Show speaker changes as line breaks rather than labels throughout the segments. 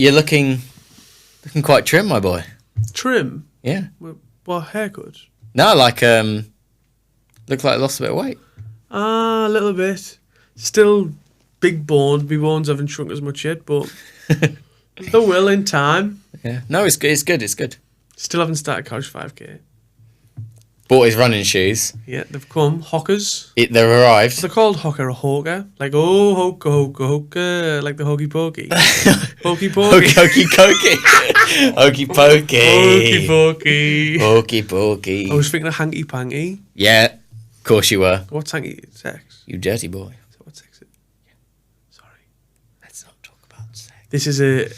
You're looking quite trim, my boy.
Trim?
Yeah.
What haircut?
No, like look like I lost a bit of weight.
A little bit. Still big boned. My bones haven't shrunk as much yet, but they will in time.
Yeah. No, it's good. It's good. It's good.
Still haven't started Couch 5K.
Bought his running shoes.
Yeah, they've come. Hockers.
They've arrived.
They're called Hocker or Hoker. Like, oh, Hoker. Like the Hokey Pokey. Hokey Pokey.
Hokey Pokey. Hokey Pokey.
Hokey Pokey.
Hokey Pokey.
I was thinking of Hanky Panky.
Yeah, of course you were.
What's hanky? Sex?
You dirty boy.
So what sex is? Sorry.
Let's not talk about sex.
This is a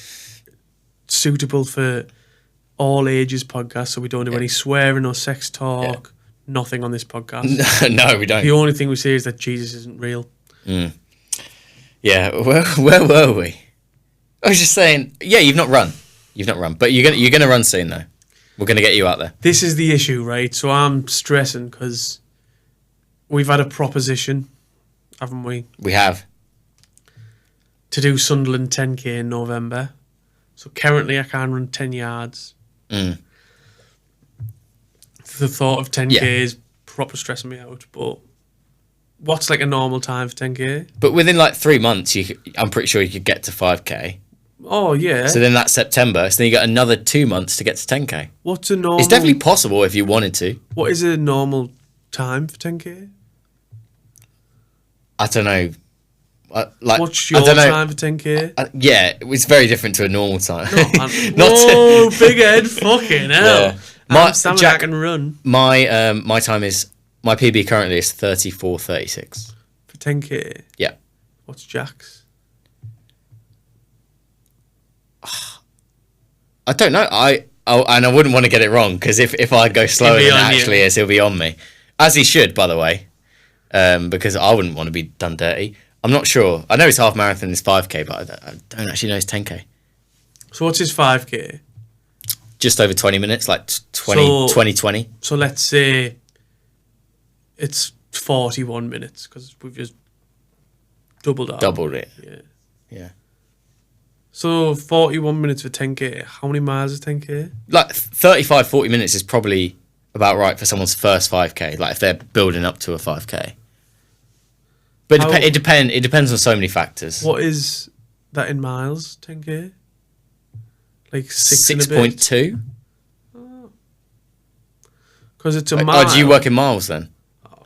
suitable for all ages podcast, so we don't do any swearing or sex talk. Nothing on this podcast.
No, we don't.
The only thing we say is that Jesus isn't real.
Yeah, where were we? I was just saying, yeah, you've not run, but you're gonna run soon though. We're gonna get you out there.
This is the issue, right? So I'm stressing because we've had a proposition, haven't we?
We have.
To do Sunderland 10k in November. So currently I can't run 10 yards. The thought of 10k is proper stressing me out, but what's like a normal time for 10k?
But within like 3 months, I'm pretty sure you could get to 5k.
Oh, yeah.
So then that's September. So then you got another 2 months to get to 10k.
What's a normal...
It's definitely possible if you wanted to.
What is a normal time for 10k?
I don't know.
What's your time for 10k?
Yeah, it's very different to a normal time.
Whoa, big head, fucking hell.
Yeah.
Jack can run.
My time is... My PB currently is 34:36.
For 10k?
Yeah.
What's Jack's?
I don't know. And I wouldn't want to get it wrong, because if I go slower than it actually is, he'll be on me. As he should, by the way. Because I wouldn't want to be done dirty. I'm not sure. I know his half marathon is 5k, but I don't actually know his 10k.
So what's his 5k?
Just over 20 minutes, like 20.
So let's say it's 41 minutes, because we've just doubled it. Yeah. So 41 minutes for 10k. How many miles is 10k?
Like 35, 40 minutes is probably about right for someone's first 5k. Like if they're building up to a 5k. But it depends on so many factors.
What is that in miles? 10k? Like 6.2. Because it's a mile.
Oh, do you work in miles then?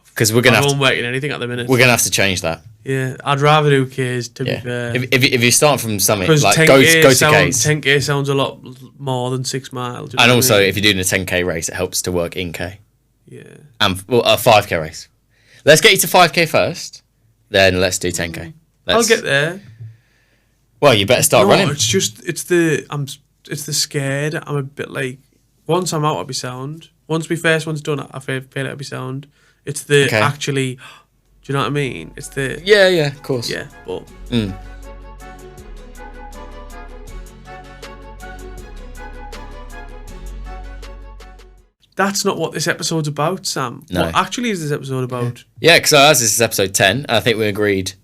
Because we're gonna.
I don't work in anything at the minute.
We're gonna have to change that.
Yeah, I'd rather do Ks to be fair.
If you start from something like
10K
go to Ks.
10k sounds a lot more than 6 miles.
And also, if you're doing a 10k race, it helps to work in K.
Yeah.
And a 5k race. Let's get you to 5k first. Then let's do 10k.
I'll get there.
Well, you better start running.
It's the scared. I'm a bit like, once I'm out, I'll be sound. Once my first one's done, I feel like I'll be sound. It's the actually, do you know what I mean? It's the...
Yeah, of course.
Yeah, but... That's not what this episode's about, Sam.
No.
What actually is this episode about?
Yeah, because as this is episode 10, I think we agreed...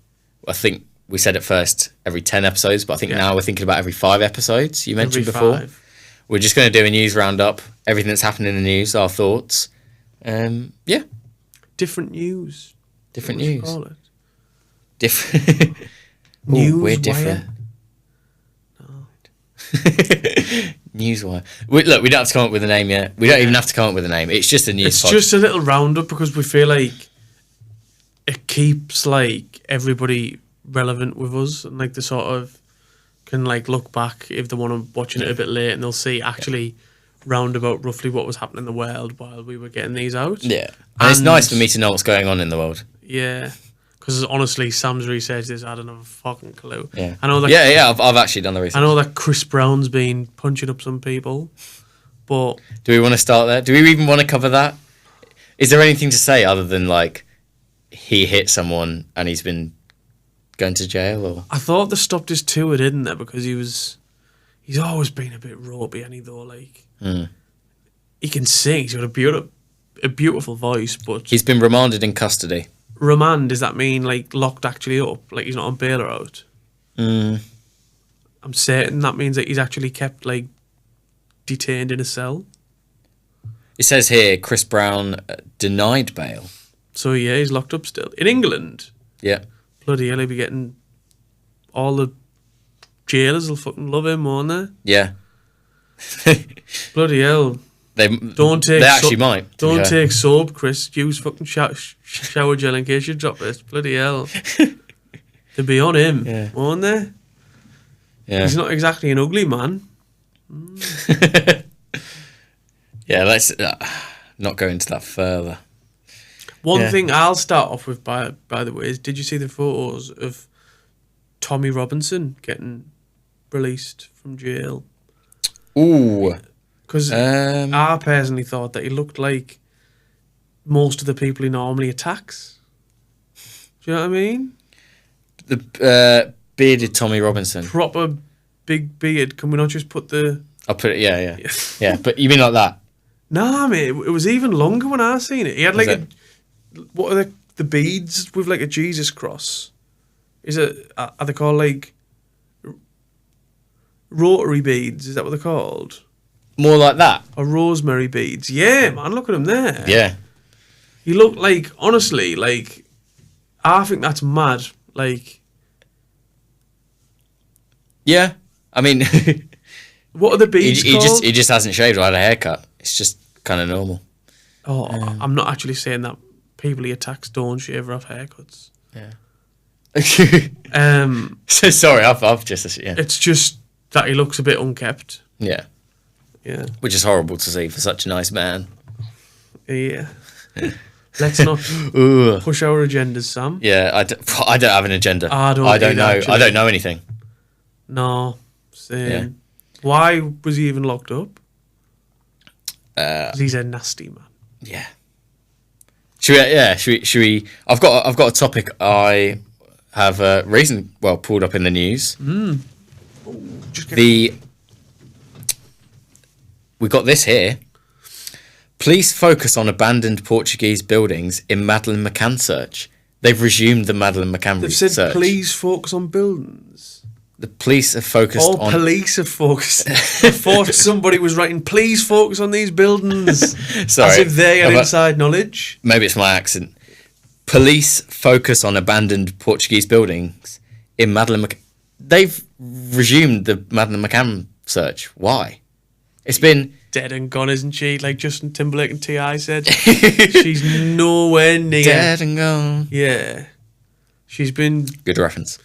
I think we said at first every 10 episodes, but I think now we're thinking about every 5 episodes you mentioned before. 5. We're just going to do a news roundup, everything that's happening in the news, our thoughts. Yeah.
Different news.
Different
what
news.
Call it?
Different.
News.
We're different. Newswire. Look, we don't have to come up with a name yet. We don't even have to come up with a name. It's just a news.
It's just a little roundup because we feel like it keeps like everybody relevant with us, and like they sort of can like look back if they want to watching it a bit late, and they'll see actually roundabout roughly what was happening in the world while we were getting these out.
Yeah, and it's nice for me to know what's going on in the world.
Yeah. Because honestly, Sam's research this, I don't have a fucking clue.
Yeah,
I know that.
I've actually done the research.
I know that Chris Brown's been punching up some people, but
do we want to start there? Do we even want to cover that? Is there anything to say other than like he hit someone and he's been going to jail? Or
I thought they stopped his tour, didn't they? Because he's always been a bit ropey, and he can sing. He's got a beautiful voice, but
he's been remanded in custody.
Remand, does that mean like locked actually up? Like he's not on bail or out?
I
I'm certain that means that he's actually kept, like, detained in a cell.
It says here Chris Brown denied bail.
So, yeah, he's locked up still. In England?
Yeah.
Bloody hell, he'll be getting... All the jailers will fucking love him, won't they?
Yeah.
Bloody hell.
They actually might.
Don't take soap, Chris. Use fucking shower gel in case you drop it. Bloody hell. They'd be on him, won't they?
Yeah.
He's not exactly an ugly man.
Yeah, let's not go into that further.
One thing I'll start off with, by the way, is did you see the photos of Tommy Robinson getting released from jail?
Ooh.
Because I personally thought that he looked like most of the people he normally attacks. Do you know what I mean?
The bearded Tommy Robinson.
Proper big beard. Can we not just put the...
I'll put it, yeah. Yeah, but you mean like that?
Nah, mate, it was even longer when I seen it. He had like what are the beads with like a Jesus cross? Are they called like rotary beads? Is that what they're called?
More like that?
Or rosemary beads? Yeah, man, look at him there.
Yeah.
He looked like, honestly, like, I think that's mad. Like,
yeah, I mean,
what are the beads called?
He just hasn't shaved or had a haircut. It's just kind of normal.
Oh, I'm not actually saying that people he attacks don't shave or have haircuts.
Yeah.
So
sorry, I've just
It's just that he looks a bit unkept.
Yeah.
Yeah.
Which is horrible to see for such a nice man.
Yeah. Let's not push our agendas, Sam.
Yeah, I don't have an agenda.
I don't
know.
Actually.
I don't know anything.
No, same.
Yeah.
Why was he even locked up? 'Cause he's a nasty man.
Yeah. Should we? I've got a topic I have pulled up in the news. We got this here. Police focus on abandoned Portuguese buildings in Madeleine McCann search. They've resumed the Madeleine McCann
They've
search.
said police focus on buildings.
The police have focused on...
police have focused. I thought somebody was writing, please focus on these buildings.
Sorry.
As if they had inside knowledge.
Maybe it's my accent. Police focus on abandoned Portuguese buildings in Madeleine McCann. They've resumed the Madeleine McCann search. Why? It's been...
Dead and gone, isn't she? Like Justin Timberlake and T.I. said. She's nowhere near.
Dead and gone.
Yeah. She's been...
Good reference.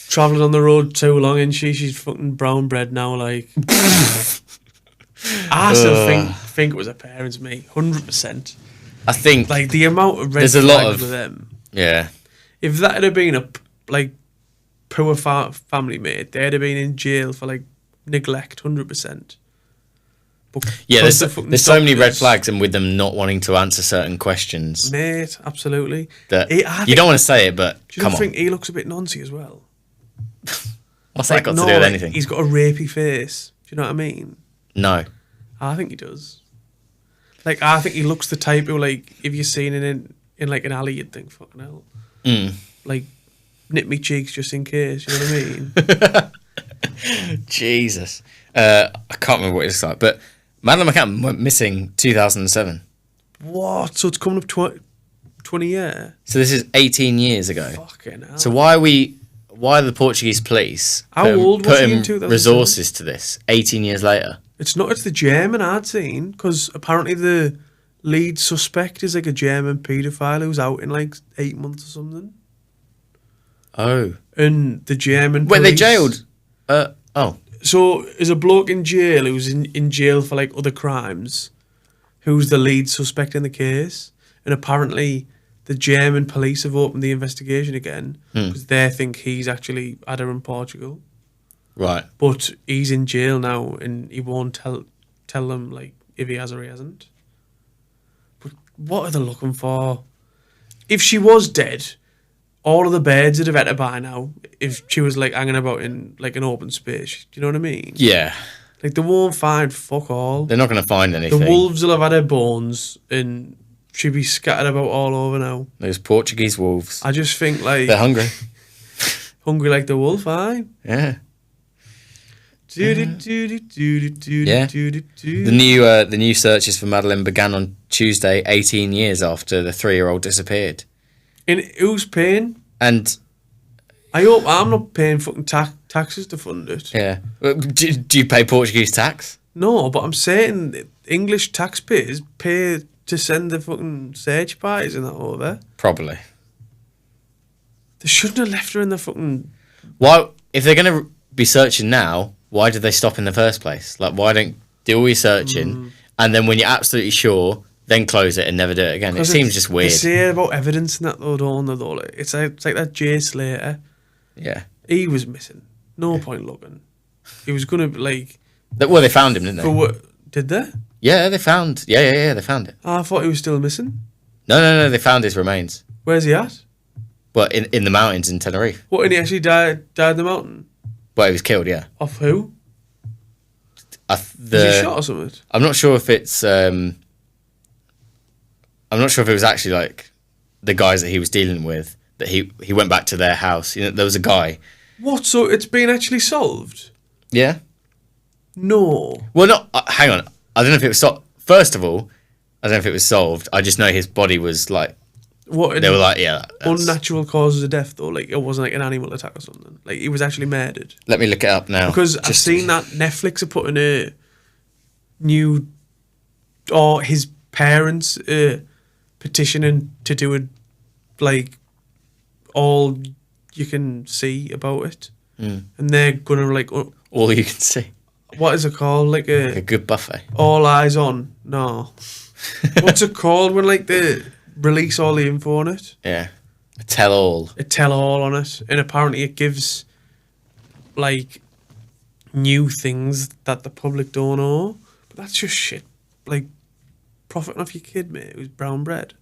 Travelling on the road too long, and she's fucking brown bread now. Like, I still think it was her parents, mate. 100%.
I think
like the amount of red
there's
flags
a lot of
with them.
Yeah.
If that had been a poor family, mate, they'd have been in jail for like neglect. 100%.
Yeah, there's so many red flags, and with them not wanting to answer certain questions,
mate. Absolutely.
That you don't want to say it, but come on.
Do you think he looks a bit noncy as well?
What's that got to do with anything?
He's got a rapey face. Do you know what I mean?
No.
I think he does. Like, I think he looks the type who, like, if you're seeing it in like an alley, you'd think, fucking hell. Like, nip me cheeks just in case. You know what I mean?
Jesus. I can't remember what it's like, but Madeleine McCann went missing 2007.
What? So it's coming up 20 years?
So this is 18 years ago.
Fucking hell.
So why are the Portuguese police putting resources to this 18 years later?
It's the German I'd seen, because apparently the lead suspect is like a German paedophile who's out in like 8 months or something.
Oh.
And the German
police... Wait, they jailed?
So there's a bloke in jail who's in jail for like other crimes, who's the lead suspect in the case. And apparently the German police have opened the investigation again because they think he's actually had her in Portugal.
Right.
But he's in jail now and he won't tell them like if he has or he hasn't. But what are they looking for? If she was dead, all of the birds would have had her by now if she was like hanging about in like an open space. Do you know what I mean?
Yeah.
Like they won't find fuck all.
They're not going to find anything.
The wolves will have had her bones and she'll be scattered about all over now.
Those Portuguese wolves.
I just think like...
They're hungry.
Hungry like the wolf, aye?
Yeah. Yeah. The new searches for Madeleine began on Tuesday, 18 years after the 3-year-old disappeared.
And who's paying?
And
I hope I'm not paying fucking taxes to fund it.
yeah, do you pay Portuguese tax?
No, but I'm saying English taxpayers pay to send the fucking search parties and that over.
Probably.
They shouldn't have left her in the fucking...
Why, if they're going to be searching now, why did they stop in the first place? Like, why don't do all your searching, and then when you're absolutely sure, then close it and never do it again? It seems just weird.
They say about evidence and that, though, don't they, though? It's like that Jay Slater.
Yeah.
He was missing. No point looking. He was going to, like...
Well, they found him, didn't they?
For what? Did they?
Yeah, they found... Yeah, they found it.
Oh, I thought he was still missing.
No, they found his remains.
Where's he at?
Well, in the mountains in Tenerife.
What, and he actually died in the mountain?
Well, he was killed, yeah.
Off who? Was he shot or something?
I'm not sure if it's... I'm not sure if it was actually, like, the guys that he was dealing with, that he went back to their house. You know, there was a guy.
What, so it's been actually solved?
Yeah.
No.
Well, not... hang on. I don't know if it was solved. First of all, I don't know if it was solved. I just know his body was, like...
What?
They were like, yeah.
Unnatural causes of death, though? Like, it wasn't like an animal attack or something? Like, he was actually murdered?
Let me look it up now.
Because I've seen that Netflix are putting a new... Or his parents petitioning to do it, like, all you can see about it. And they're going to, like...
all you can see.
What is it called? Like
a good buffet.
All eyes on. No. What's it called when, like, they release all the info on it?
Yeah. A tell-all.
A tell-all on it. And apparently it gives, like, new things that the public don't know. But that's just shit. Like, profiting off your kid, mate, who's brown bread.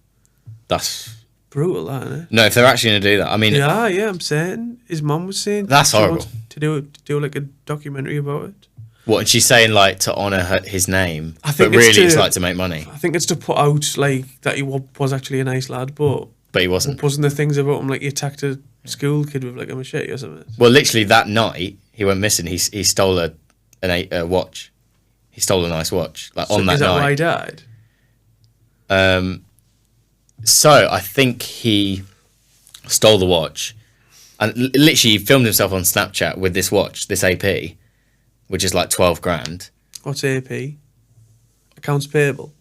That's...
brutal, that, isn't it?
No, if they're actually going to do that, I mean...
Yeah, I'm saying. His mum was saying...
That's horrible.
To do, like, a documentary about it.
What, and she's saying, like, to honour his name,
I think
but really it's like to make money.
I think it's to put out, like, that he was actually a nice lad, but
he wasn't.
Wasn't the things about him, like, he attacked a school kid with, like, a machete or something?
Well, literally that night, he went missing. He stole a watch. He stole a nice watch, like, on that night. Is that
why he died?
So, I think he stole the watch, and literally filmed himself on Snapchat with this watch, this AP, which is like 12 grand.
What's AP? Accounts payable.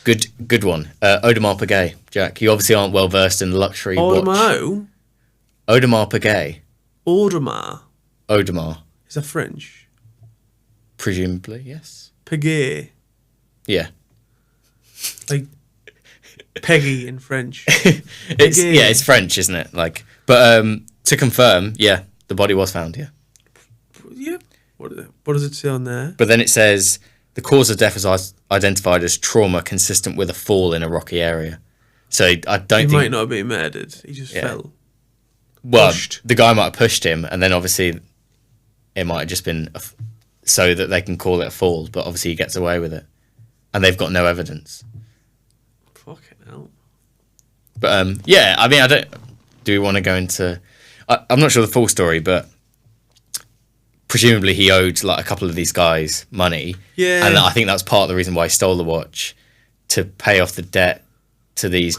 Good one. Audemars Piguet, Jack. You obviously aren't well versed in the luxury watch. Audemars Piguet. Audemars.
Is that French?
Presumably, yes.
Piguet.
Yeah.
Like Peggy in French.
It's French, isn't it? Like, but to confirm, yeah, the body was found. Yeah.
Yeah. What does it say on there?
But then it says the cause of death was identified as trauma consistent with a fall in a rocky area. So I don't think...
He might not have been murdered. He just fell.
Well, the guy might have pushed him, and then obviously it might have just been so that they can call it a fall, but obviously he gets away with it. And they've got no evidence.
Fucking hell.
But, yeah, I mean, do we want to go into... I'm not sure the full story, but presumably he owed, like, a couple of these guys money.
Yeah.
And I think that's part of the reason why he stole the watch, to pay off the debt to these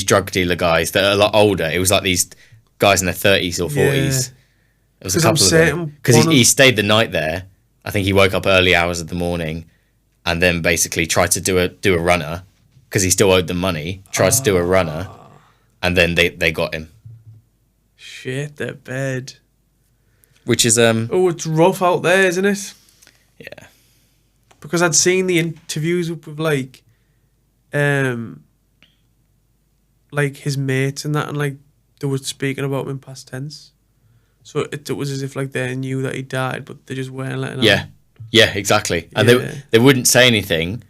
drug dealer guys that are a lot older. It was like these guys in their 30s or 40s. Yeah. It was a couple of them. Because he stayed the night there. I think he woke up early hours of the morning and then basically tried to do a runner, because he still owed them money, tried to do a runner, and then they got him.
Shit, they're bad.
Which is...
it's rough out there, isn't it?
Yeah.
Because I'd seen the interviews with like his mates and that, and like they were speaking about him in past tense. So it was as if like they knew that he died, but they just weren't letting on.
Yeah, exactly. And they wouldn't say anything,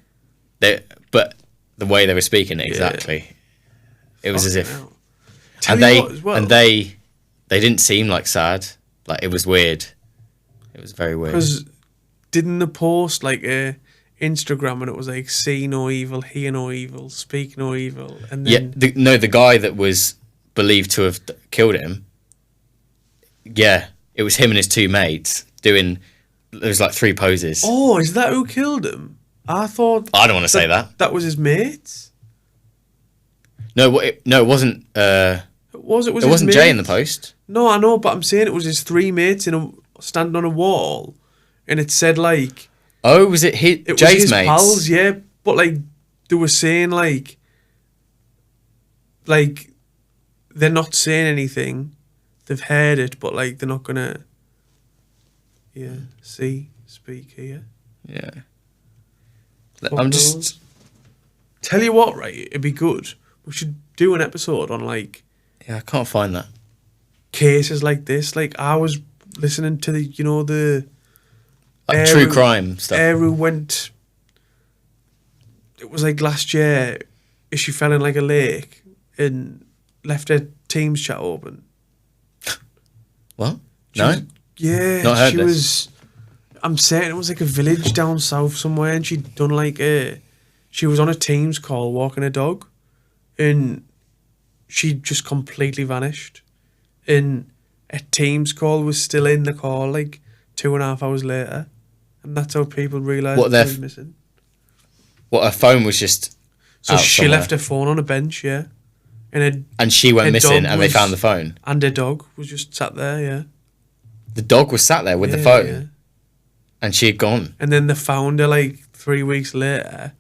but the way they were speaking it, exactly. It was as if... They didn't seem like sad. Like, it was weird. It was very weird.
Because didn't they post like a Instagram and it was like, see no evil, hear no evil, speak no evil, and then...
Yeah, the guy that was believed to have killed him, yeah, it was him and his two mates doing. There was like 3 poses.
Oh, is that who killed him? I thought.
I don't want to say that.
That was his mates.
No, it wasn't. It wasn't Jay in the post.
No, I know, but I'm saying it was his 3 mates standing on a wall, and it said like.
Oh, was it Jay's
was his
mates?
Pals, yeah, but like they were saying like they're not saying anything. They've heard it, but like they're not gonna. Yeah, speak here.
Yeah.
I'm just. Tell you what, right? It'd be good. We should do an episode on like.
Yeah, I can't find that.
Cases like this. Like I was listening to the
like true crime stuff.
Who went. It was like last year. She fell in like a lake and left her Teams chat open.
What? No.
Yeah,
not heard
she
this.
was. I'm saying it was like a village down south somewhere, and she'd done like she was on a Teams call walking a dog, and she just completely vanished. And a Teams call was still in the call like 2.5 hours later, and that's how people realised she was missing.
What, her phone was just.
So she left her phone on a bench, yeah,
and she went missing, and they found the phone.
And her dog was just sat there, yeah.
The dog was sat there with the phone, yeah. And she had gone.
And then they found her like 3 weeks later,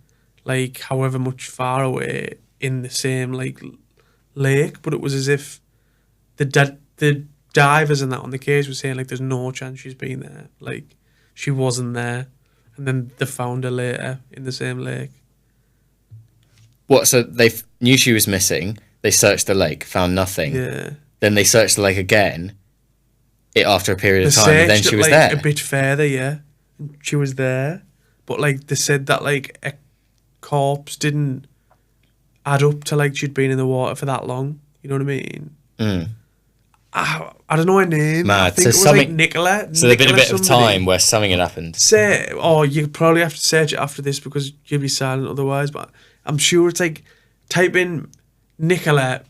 like however much far away in the same like lake. But it was as if the divers and that on the case were saying like there's no chance she's been there, like she wasn't there. And then they found her later in the same lake.
What? So they knew she was missing. They searched the lake, found nothing.
Yeah. Then
they searched the lake again. After a period of time, and then she was there.
A bit further, yeah. And she was there, but like they said that like a corpse didn't add up to like she'd been in the water for that long. You know what I mean?
Mm.
I don't know her name.
Mad.
I think it was like Nicola.
So there'd been a bit of time where something had happened.
You probably have to search it after this because you'll be silent otherwise. But I'm sure it's like type in Nicola,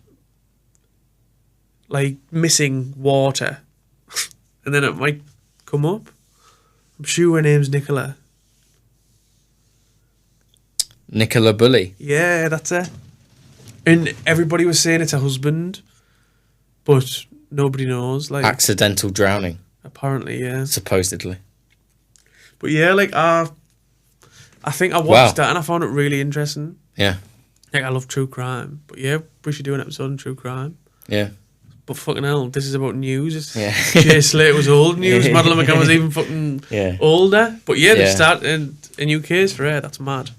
like missing water. And then it might come up. I'm sure her name's Nicola.
Nicola Bulley.
Yeah, that's her. And everybody was saying it's her husband, but nobody knows. Like
accidental drowning.
Apparently, yeah.
Supposedly.
But yeah, like I think I watched that and I found it really interesting.
Yeah.
Like I love true crime, but yeah, we should do an episode on true crime.
Yeah.
But fucking hell, this is about news.
Yeah.
Jay Slater was old news. Madeleine McCann was even fucking older. But yeah, they started a new case for her. That's mad.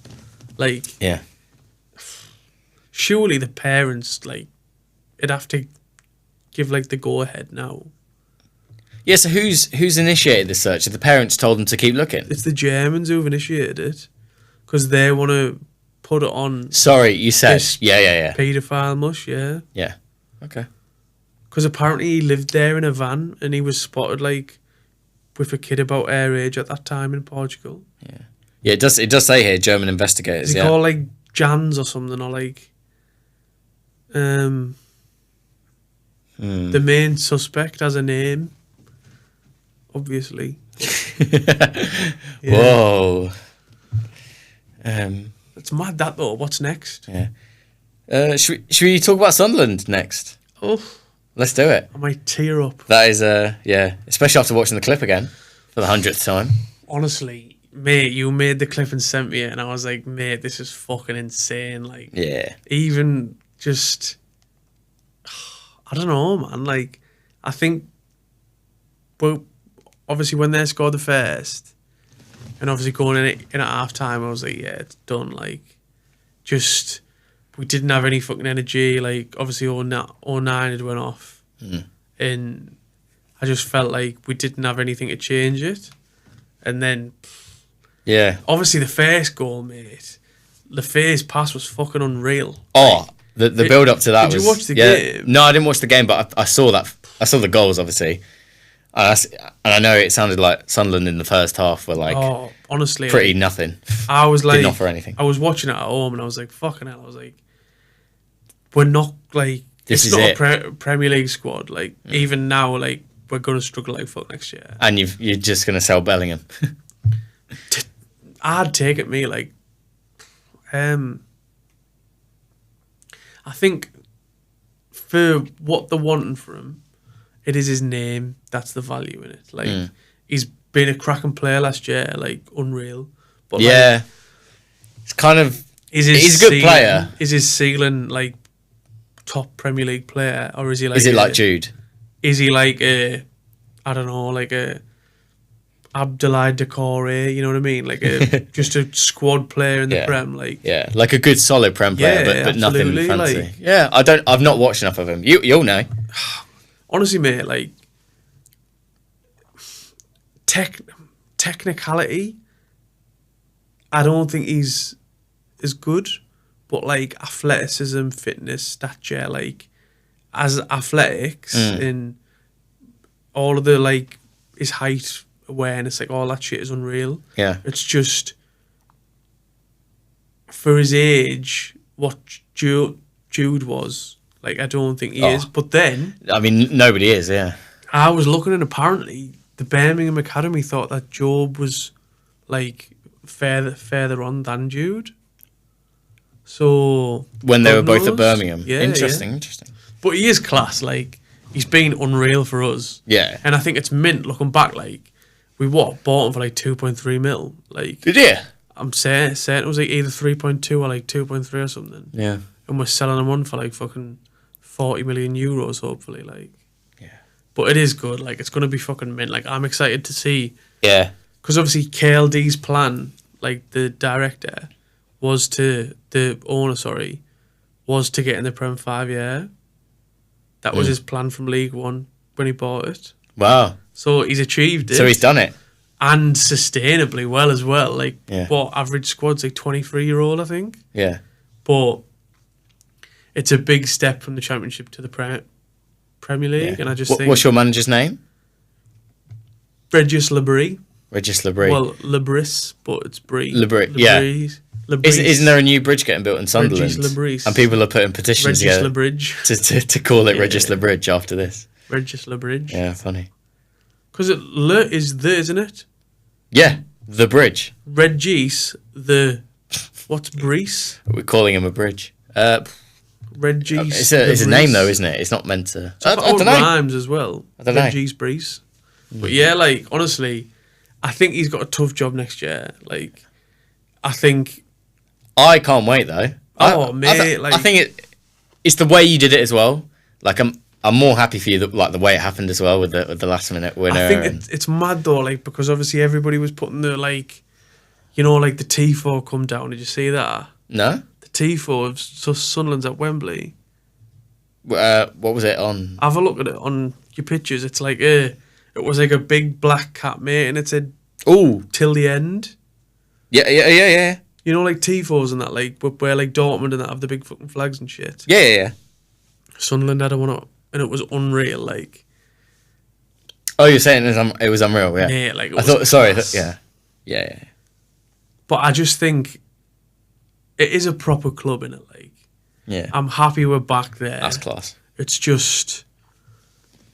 Like, surely the parents, like, it'd have to give, like, the go-ahead now.
Yeah, so who's initiated the search? Have the parents told them to keep looking?
It's the Germans who've initiated it. Because they want to put it on...
Sorry, you said... Yeah.
Paedophile mush, yeah.
Yeah, okay.
Because apparently he lived there in a van and he was spotted, like, with a kid about her age at that time in Portugal.
Yeah. Yeah, it does say here, German investigators,
Is he called, like, Jans or something, or, like... The main suspect has a name, obviously.
Whoa.
It's mad that, though. What's next?
Yeah. Should we talk about Sunderland next?
Oh...
Let's do it.
I might tear up.
That is, especially after watching the clip again for the 100th time.
Honestly, mate, you made the clip and sent me it, and I was like, mate, this is fucking insane. Like, even just, I don't know, man. Like, I think, well, obviously when they scored the first, and obviously going in at half time, I was like, yeah, it's done. Like, just. We didn't have any fucking energy. Like, obviously, 09 had went off. And I just felt like we didn't have anything to change it. And then...
Yeah.
Obviously, the first goal, mate. The first pass was fucking unreal.
Oh, like, the build-up to that was...
Did you watch the game?
No, I didn't watch the game, but I saw that. I saw the goals, obviously. And I know it sounded like Sunderland in the first half were like...
Oh, honestly.
Pretty nothing.
I was like...
Didn't offer anything.
I was watching it at home and I was like, fucking hell. I was like... We're not like
this
it's
is
not a Premier League squad. Like even now, like we're going to struggle like fuck next year.
And you're just going to sell Bellingham.
I'd take it, me, like, I think for what they're wanting from him, it is his name. That's the value in it. Like, he's been a cracking player last year, like, unreal. But
yeah. Like, it's kind of... He's a good player.
Is his ceiling, like, top Premier League player? Or is he like...
Is it like Jude?
Is he like a... I don't know, like a... Abdoulaye Doucouré, you know what I mean? Like just a squad player in the Prem, like
like a good solid Prem player, but nothing fancy. Like, I've not watched enough of him. You'll know.
Honestly, mate, like technicality, I don't think he's as good, but like athleticism, fitness, stature, like as athletics in all of the like his height, awareness, like all that shit is unreal.
Yeah.
It's just for his age, what Jude was, like I don't think he is. But then
I mean nobody is, yeah.
I was looking and apparently the Birmingham Academy thought that Job was like further on than Jude. So
when they were both at Birmingham. Interesting.
But he is class, like he's been unreal for us.
Yeah.
And I think it's mint looking back, like we bought him for like 2.3 mil. Like,
did you?
I'm saying it was like either 3.2 or like 2.3 or something.
Yeah.
And we're selling him on for like fucking 40 million euros, hopefully. Like,
yeah.
But it is good. Like, it's gonna be fucking mint. Like, I'm excited to see.
Yeah.
Because obviously KLD's plan, like the director, was to get in the Prem 5 year. That was his plan from League One when he bought it.
Wow.
So he's achieved it.
So he's done it.
And sustainably well as well. Like, what average squad's like 23-year-old, I think.
Yeah.
But it's a big step from the Championship to the Premier League. And I just think...
What's your manager's name?
Regis Labrie.
Regis Labrie.
Well, Labris, but it's Brie.
Labrie, yeah. Isn't there a new bridge getting built in Sunderland?
Regis Labrie.
And people are putting petitions together to call it Regis Labridge after this.
Regis Labridge.
Yeah, funny.
Because it is the, isn't it?
Yeah, the bridge.
Regis, what's Brees?
We're calling him a bridge.
Regis.
It's a name though, isn't it? It's not meant to. I don't know.
Rhymes as well.
I don't know.
Regis Brees. But yeah, like honestly, I think he's got a tough job next year. Like, I think.
I can't wait though. I think it's the way you did it as well. Like I'm more happy for you the way it happened as well with the last minute winner.
I think it's mad though, like because obviously everybody was putting the like the T4 come down. Did you see that?
No.
The T4 of Sunderland's at Wembley.
What was it on?
Have a look at it on your pictures. It's like it was like a big black cat, mate, and it said
"Ooh,
till the end."
Yeah.
You know, like T4s and that, like where like Dortmund and that have the big fucking flags and shit.
Yeah.
Sunderland had one up, and it was unreal. Like,
oh, you're saying it was unreal, yeah?
Yeah, like
yeah.
But I just think it is a proper club in it. Like,
yeah,
I'm happy we're back there.
That's class.
It's just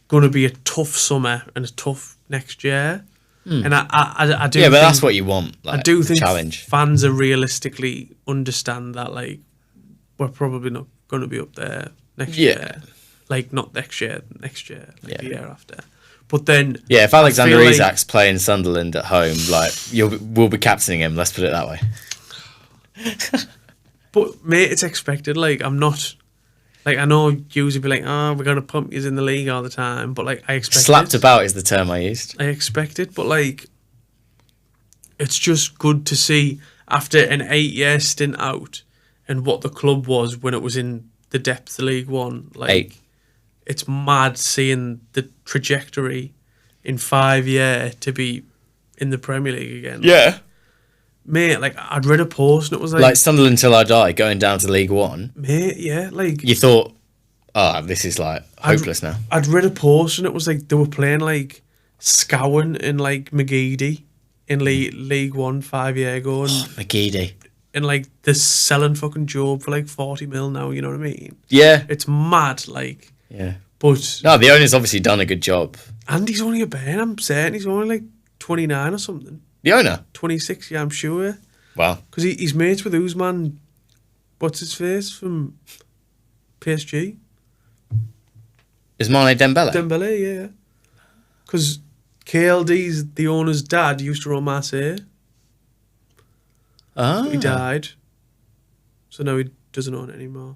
going to be a tough summer and a tough next year. And I do.
Yeah, but that's what you want. Like,
I do think
challenge.
Fans are realistically understand that like we're probably not going to be up there next year. Like not next year, the year after. But then,
if Alexander Isak's playing Sunderland at home, like we'll be captaining him. Let's put it that way.
But mate, it's expected. Like I'm not. Like I know you usually be like, we're gonna pump you in the league all the time, but like I expect
slapped about is the term I used.
I expect it, but like it's just good to see after an 8-year stint out and what the club was when it was in the depths of League One. Like it's mad seeing the trajectory in 5 years to be in the Premier League again.
Yeah.
Mate, like I'd read a post and it was like
Sunderland Till I Die going down to League One.
Mate, yeah, like
you thought, this is like hopeless now.
I'd read a post and it was like they were playing like Scowen and like McGeady in League One 5 years ago. And
McGeady.
And like they're selling fucking Job for like 40 mil now, you know what I mean?
Yeah.
It's mad, like.
Yeah.
But
no, the owner's obviously done a good job.
And he's only a bairn, I'm certain. He's only like 29 or something.
The owner?
26, yeah, I'm sure.
Wow.
Because he's mates with Usman, what's his face, from PSG?
Ousmane Dembele?
Dembele, yeah. Because KLD's, the owner's dad, used to run Marseille.
Oh.
He died. So now he doesn't own it anymore.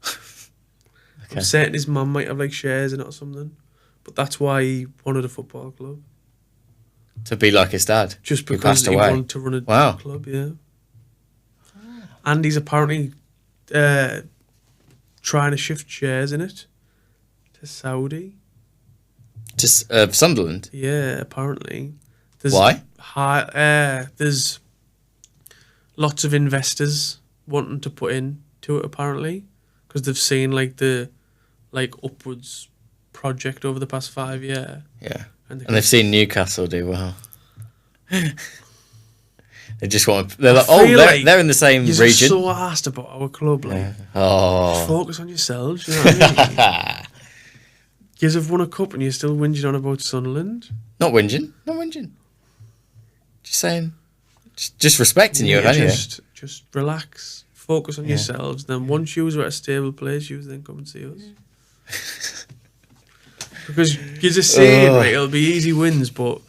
Okay.
I'm certain his mum might have like shares in it or something. But that's why he wanted a football club.
To be like his dad.
Just
who
because
passed
he
away.
wanted to run a
Wow.
club, yeah. And he's apparently trying to shift shares in it to Saudi.
Just Sunderland?
Yeah, apparently.
Why?
There's lots of investors wanting to put into it, apparently, because they've seen like the upwards project over the past 5 years.
Yeah. And they've seen Newcastle do well. They just want. They're like, they're in the same region.
You're so asked about our club, like.
Yeah. Oh.
Just focus on yourselves. You know what I mean? You have won a cup and you're still whinging on about Sunderland.
Not whinging. Just saying. Just respecting you, anyway.
Just relax. Focus on yourselves. Then once you are at a stable place, you then come and see us. Because you're just saying, right, it'll be easy wins, but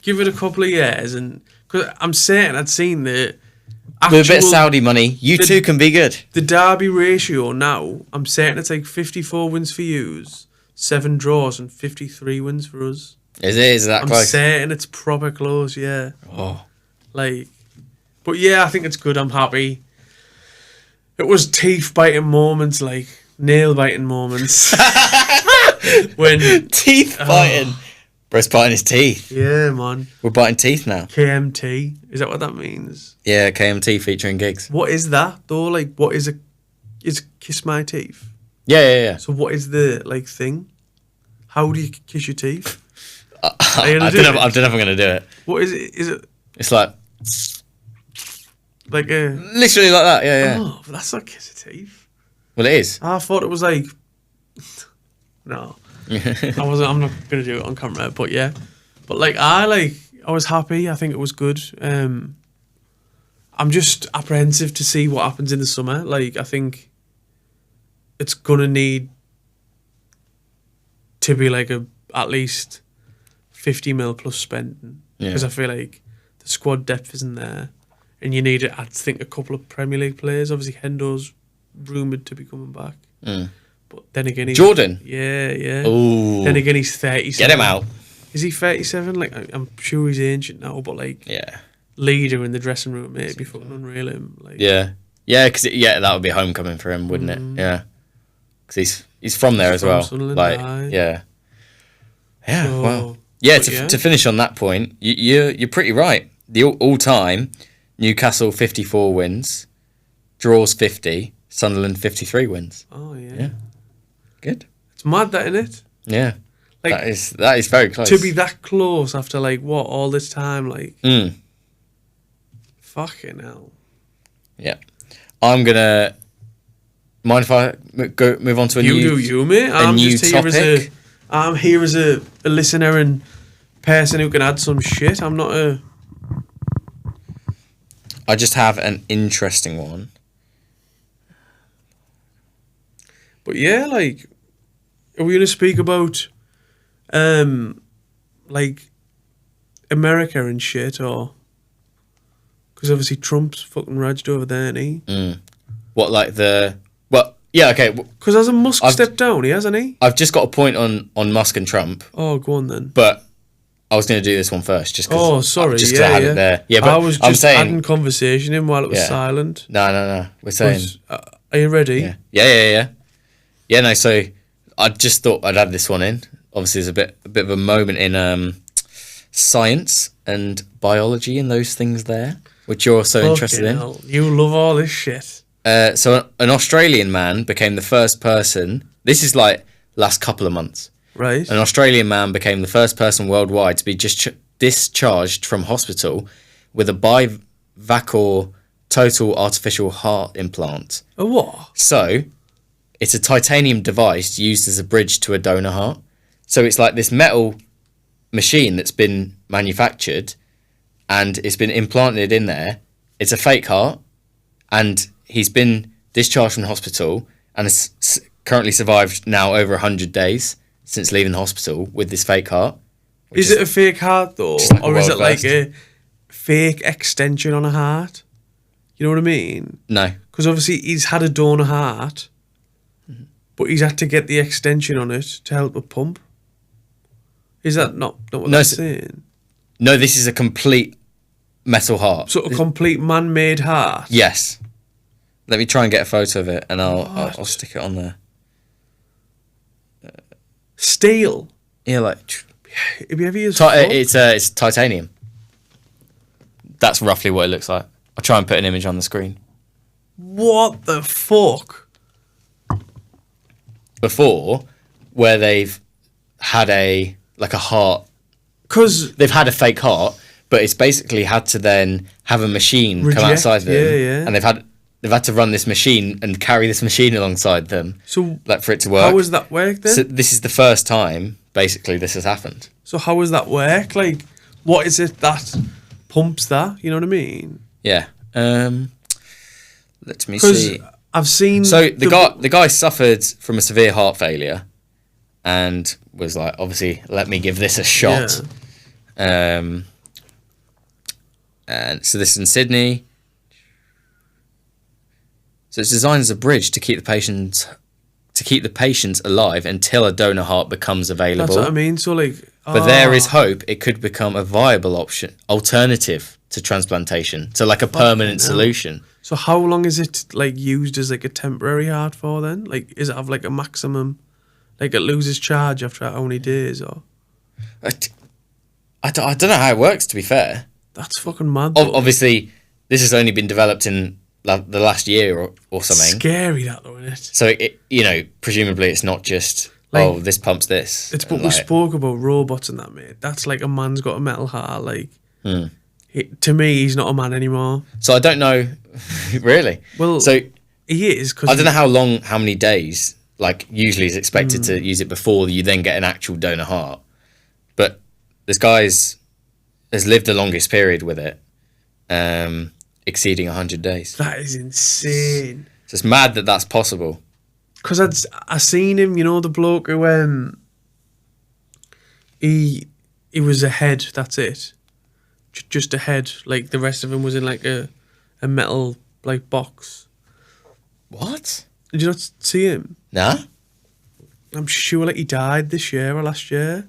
give it a couple of years. And because I'm certain I'd seen the actual,
with a bit of Saudi money, you too can be good.
The derby ratio now, I'm certain it's like 54 wins for yous, 7 draws, and 53 wins for us.
Is that close?
I'm certain it's proper close, yeah.
Oh.
But yeah, I think it's good. I'm happy. It was teeth-biting moments, like nail-biting moments. When
teeth biting. Bro's biting his teeth.
Yeah, man.
We're biting teeth now.
KMT. Is that what that means?
Yeah, KMT featuring gigs.
What is that, though? Like, what is Kiss My Teeth?
Yeah.
So what is the, thing? How do you kiss your teeth?
I don't know if I'm going to do it.
What is it? Is it...
It's like...
Like a...
Literally like that, yeah.
Oh, but that's not kiss of teeth.
Well, it is.
I thought it was like... No. I'm not going to do it on camera, but yeah. But I was happy. I think it was good. I'm just apprehensive to see what happens in the summer. I think it's going to need to be at least 50 mil plus spending. Because I feel like the squad depth isn't there. And you need, I think, a couple of Premier League players. Obviously, Hendo's rumoured to be coming back.
Mm.
But then again,
Jordan?
Yeah.
Ooh.
Then again, he's 37.
Get him out.
Is he 37? I'm sure he's ancient now, but
yeah,
leader in the dressing room, mate, it'd be fucking unreal.
Yeah, because that would be homecoming for him, wouldn't it? Yeah, because he's from there as well.
Sunderland,
yeah.
So,
Well, yeah. To finish on that point, you're pretty right. The all time Newcastle 54 wins, draws 50, Sunderland 53 wins.
Oh yeah.
Yeah. Good.
It's mad, that, isn't it?
Yeah. That is very close.
To be that close after all this time, fucking hell.
Yeah. I'm gonna mind if I move on to a new
You do you, mate. I'm
new
just here
topic.
I'm here as a listener and person who can add some shit. I'm not a...
I just have an interesting one.
But yeah, are we going to speak about, America and shit, or... Because obviously Trump's fucking raged over there, ain't he?
Mm. What, Well, yeah, okay.
Because hasn't Musk stepped down, hasn't he?
I've just got a point on Musk and Trump.
Oh, go on then.
But I was going to do this one first, just because.
Oh, sorry.
Just because I had it there. Yeah, but
I was just
saying,
adding conversation in while it was silent.
No. We're saying.
Are you ready?
Yeah. Yeah, no. So I just thought I'd add this one in. Obviously, there's a bit of a moment in science and biology and those things there, which you're so interested in.
You love all this shit.
So an Australian man became the first person. This is last couple of months.
Right.
An Australian man became the first person worldwide to be discharged from hospital with a bivacor total artificial heart implant.
A what?
So, it's a titanium device used as a bridge to a donor heart. So it's like this metal machine that's been manufactured and it's been implanted in there. It's a fake heart, and he's been discharged from the hospital and has currently survived now over 100 days since leaving the hospital with this fake heart.
Is it a fake heart though, or is it like a fake extension on a heart? You know what I mean?
No.
Because obviously he's had a donor heart, but he's had to get the extension on it to help it pump. Is that not what they're saying?
No, this is a complete metal heart.
So a complete man-made heart?
Yes. Let me try and get a photo of it, and I'll stick it on there.
Steel?
Yeah, like...
It'd be heavy as fuck.
It's titanium. That's roughly what it looks like. I'll try and put an image on the screen.
What the fuck?
Before, where they've had a heart,
because
they've had a fake heart, but it's basically had to then have a machine come outside them, and they've had to run this machine and carry this machine alongside them,
so
like for it to work.
How does that work then?
So this is the first time basically this has happened.
So how does that work? Like, what is it that pumps that? You know what I mean?
Yeah. Let me see.
I've seen.
So the guy suffered from a severe heart failure, and was like, obviously, let me give this a shot. Yeah. And so this is in Sydney. So it's designed as a bridge to keep the patients alive until a donor heart becomes available.
That's what I mean. So like,
but there is hope it could become a viable alternative to transplantation. So like a permanent solution.
So how long is it like used as like a temporary heart for then? Like, is it have like a maximum, like it loses charge after how many days or?
I don't know how it works, to be fair.
That's fucking mad.
Obviously, this has only been developed in the last year or something.
Scary that though, isn't it?
So presumably it's not just like, this pumps this.
It's what we spoke about robots and that, mate. That's like a man's got a metal heart. Like, to me, he's not a man anymore.
So I don't know, really.
Well, so he is because
I don't know how many days. Like usually is expected to use it before you then get an actual donor heart, but this guy's has lived the longest period with it, exceeding 100 days.
That is insane.
So it's mad that that's possible.
Because I seen him, the bloke who he was a head. That's it, just a head. Like the rest of him was in like a metal like box.
What?
Did you not see him?
Nah.
I'm sure like he died this year or last year.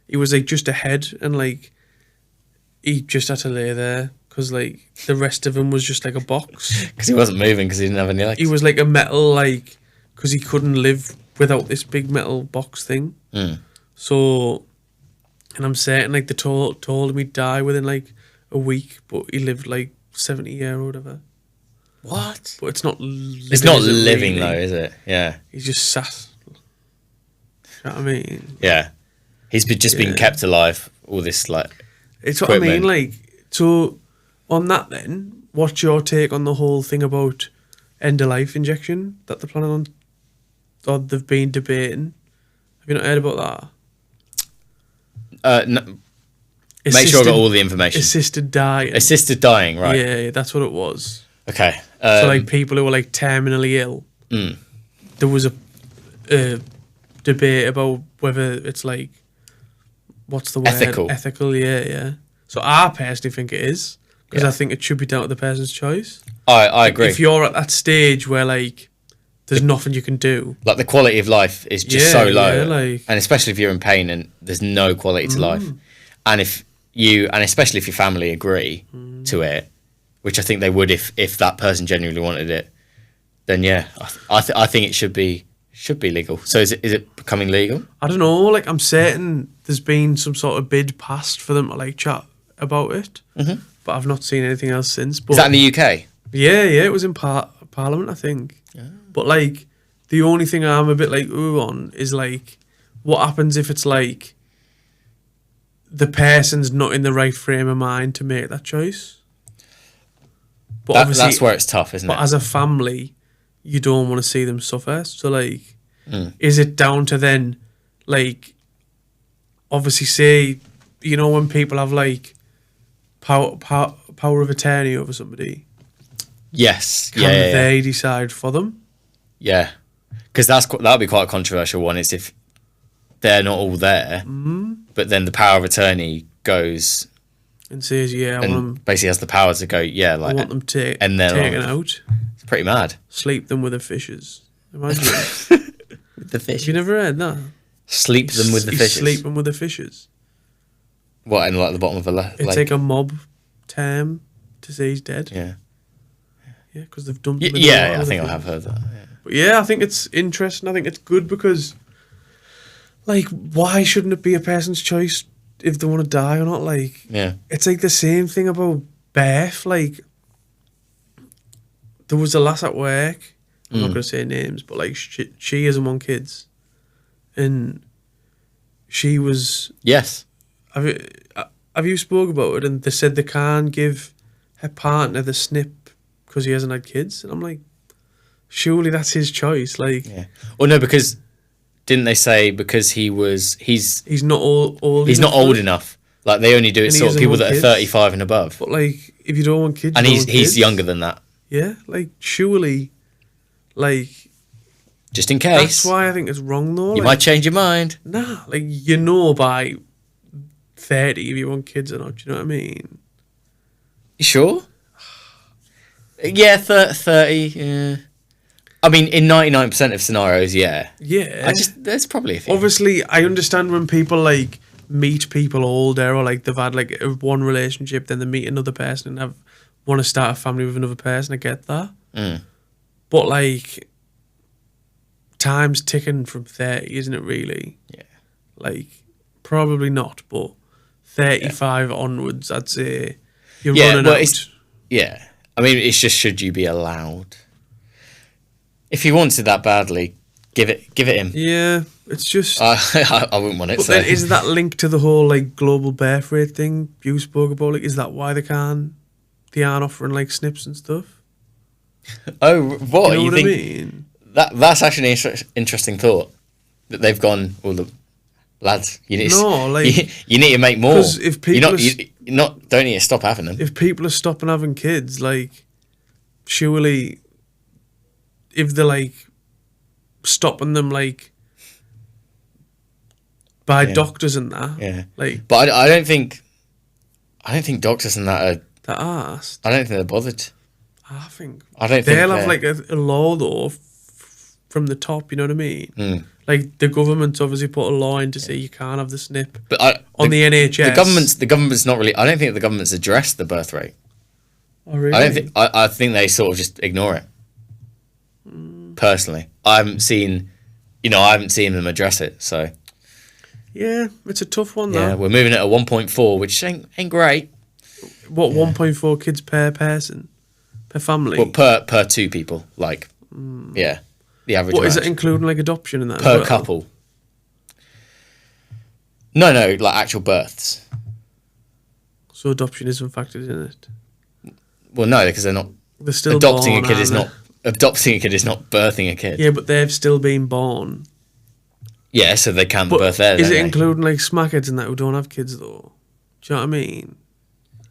He was like just a head, and like he just had to lay there because like the rest of him was just like a box.
Because he wasn't moving because he didn't have any legs.
He was like a metal, like, because he couldn't live without this big metal box thing. So, and I'm certain like they told him he'd die within like a week, but he lived like 70 years or whatever.
What?
But it's not living.
It's not living though, is it? Yeah.
He's just sat. You know what I mean?
Yeah. He's just been kept alive. All this like.
It's what equipment. I mean. Like, so on that then, what's your take on the whole thing about end of life injection that they're planning on, or they've been debating? Have you not heard about
that? No. Make sure I got all the information.
Assisted dying.
Assisted dying, right?
Yeah, that's what it was.
Okay.
So like people who were like terminally ill. There was a debate about whether it's like, what's the word? Ethical, yeah. So I personally think it is, because I think it should be down to the person's choice.
I agree.
If you're at that stage where like there's nothing you can do,
like the quality of life is just so low, and especially if you're in pain and there's no quality to life, and especially if your family agree to it, which I think they would if that person genuinely wanted it, then yeah, I think it should be legal. So is it becoming legal?
I don't know. Like I'm certain there's been some sort of bid passed for them to like chat about it, but I've not seen anything else since. But
is that in the UK?
Yeah, it was in Parliament, I think. Yeah. But like the only thing I'm a bit like ooh on is like what happens if it's like the person's not in the right frame of mind to make that choice. But obviously,
that's where it's tough, isn't it?
But as a family, you don't want to see them suffer. So, like, is it down to then, like, obviously say you know when people have like power of attorney over somebody,
Yes.
can they decide for them?
Yeah. Because that'll be quite a controversial one. It's if they're not all there, but then the power of attorney goes
and says, "Yeah, I want them."
Basically, has the power to go. Yeah, like
I want them
and
taken out.
It's pretty mad.
Sleep them with the fishes. Imagine
With the fish.
Have you never heard that?
Sleep them with the fishes.
Sleep them with the fishes.
What, in like the bottom of a lake?
It's like a mob term to say he's dead.
Yeah.
Yeah, because they've dumped him.
Yeah, I think I have heard that. Yeah.
But yeah, I think it's interesting. I think it's good because, like, why shouldn't it be a person's choice if they want to die or not? Like,
Yeah.
it's like the same thing about birth. Like, there was a lass at work. I'm not going to say names, but like, she hasn't want kids, and she was.
Yes.
Have you spoke about it? And they said they can't give her partner the snip because he hasn't had kids, and I'm like, surely that's his choice. Like,
Yeah. Well, no, because didn't they say because he's
not old.
He's not old enough. Like they only do it
And he
sort of
doesn't
people
want
that are
kids.
35 and above.
But like, if you don't want kids,
And
you don't want
he's
kids.
younger than that.
Yeah, like surely, like
Just in case.
that's why I think it's wrong though.
You
like,
might change your mind.
Nah, like you know by 30 if you want kids or not. Do you know what I mean?
You sure? Yeah, 30. Yeah. I mean, in 99% of scenarios, yeah.
Yeah.
There's probably a few.
Obviously, I understand when people like meet people older or like they've had like one relationship, then they meet another person and want to start a family with another person. I get that. But like, time's ticking from 30, isn't it really?
Yeah.
Like, probably not, but 35 onwards, I'd say you're running out.
Yeah. I mean, it's just should you be allowed? If he wants it that badly, give it him.
Yeah, it's just.
I wouldn't want it.
But then is that linked to the whole like global birth rate thing you spoke about? Like, is that why they aren't offering like snips and stuff?
Oh, what?
You know what
think
I mean?
That's actually an interesting thought. That they've gone, well, the lads, you need you need to make more.
Because if people
don't need to stop having them.
If people are stopping having kids, like, surely, if they're like stopping them, like, by doctors and that,
Yeah.
like,
but I don't think doctors and that are.
they're asked.
I don't think they're bothered.
I don't think they'll have like a law though from the top. You know what I mean? Like the government's obviously put a law in to say you can't have the snip.
But
on the NHS,
the government's not really. I don't think the government's addressed the birth rate.
Oh really?
I don't think. I think they sort of just ignore it. Personally, I haven't seen them address it. So
yeah, it's a tough one.
Yeah,
though.
we're moving it at 1.4, which ain't great.
What 1.4 kids per person? Per family?
Well, per two people, like, yeah, the average.
What is it including like adoption and that?
Per couple? No, like actual births.
So adoption isn't factored in it.
Well, no, because they're not.
They're still
adopting
born,
a kid is not. Adopting a kid is not birthing a kid.
Yeah, but they've still been born.
Yeah, so they count the
But
birth there.
is it including like smackheads and that who don't have kids though? Do you know what I mean?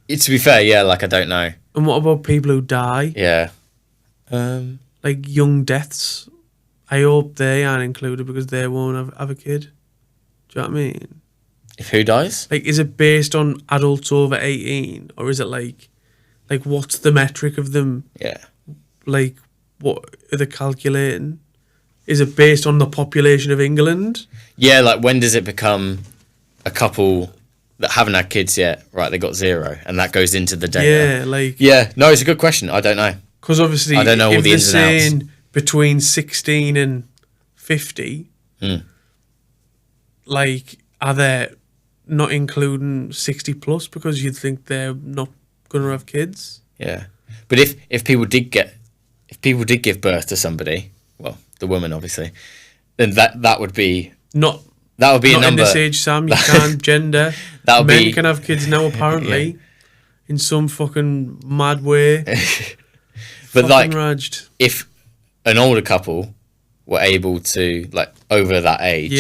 To be fair, yeah, like I don't know.
And what about people who die?
Yeah.
Like young deaths. I hope they aren't included because they won't have a kid. Do you know what I mean?
If who dies?
Like, is it based on adults over 18? Or is it like what's the metric of them?
Yeah.
Like, what are they calculating? Is it based on the population of England?
Yeah, like when does it become a couple that haven't had kids yet? Right, they got 0, and that goes into the data.
Yeah, like...
Yeah, no, it's a good question. I don't know.
Because obviously,
I don't know all the ins and outs.
If they're saying between 16 and 50, like, are they not including 60 plus because you'd think they're not going to have kids?
Yeah, but if people did give birth to somebody, well, the woman obviously, then that would be a number.
Not in this age, Sam. You can't gender. Men can have kids now, apparently, in some fucking mad way.
But like,
raged.
If an older couple were able to, like, over that age,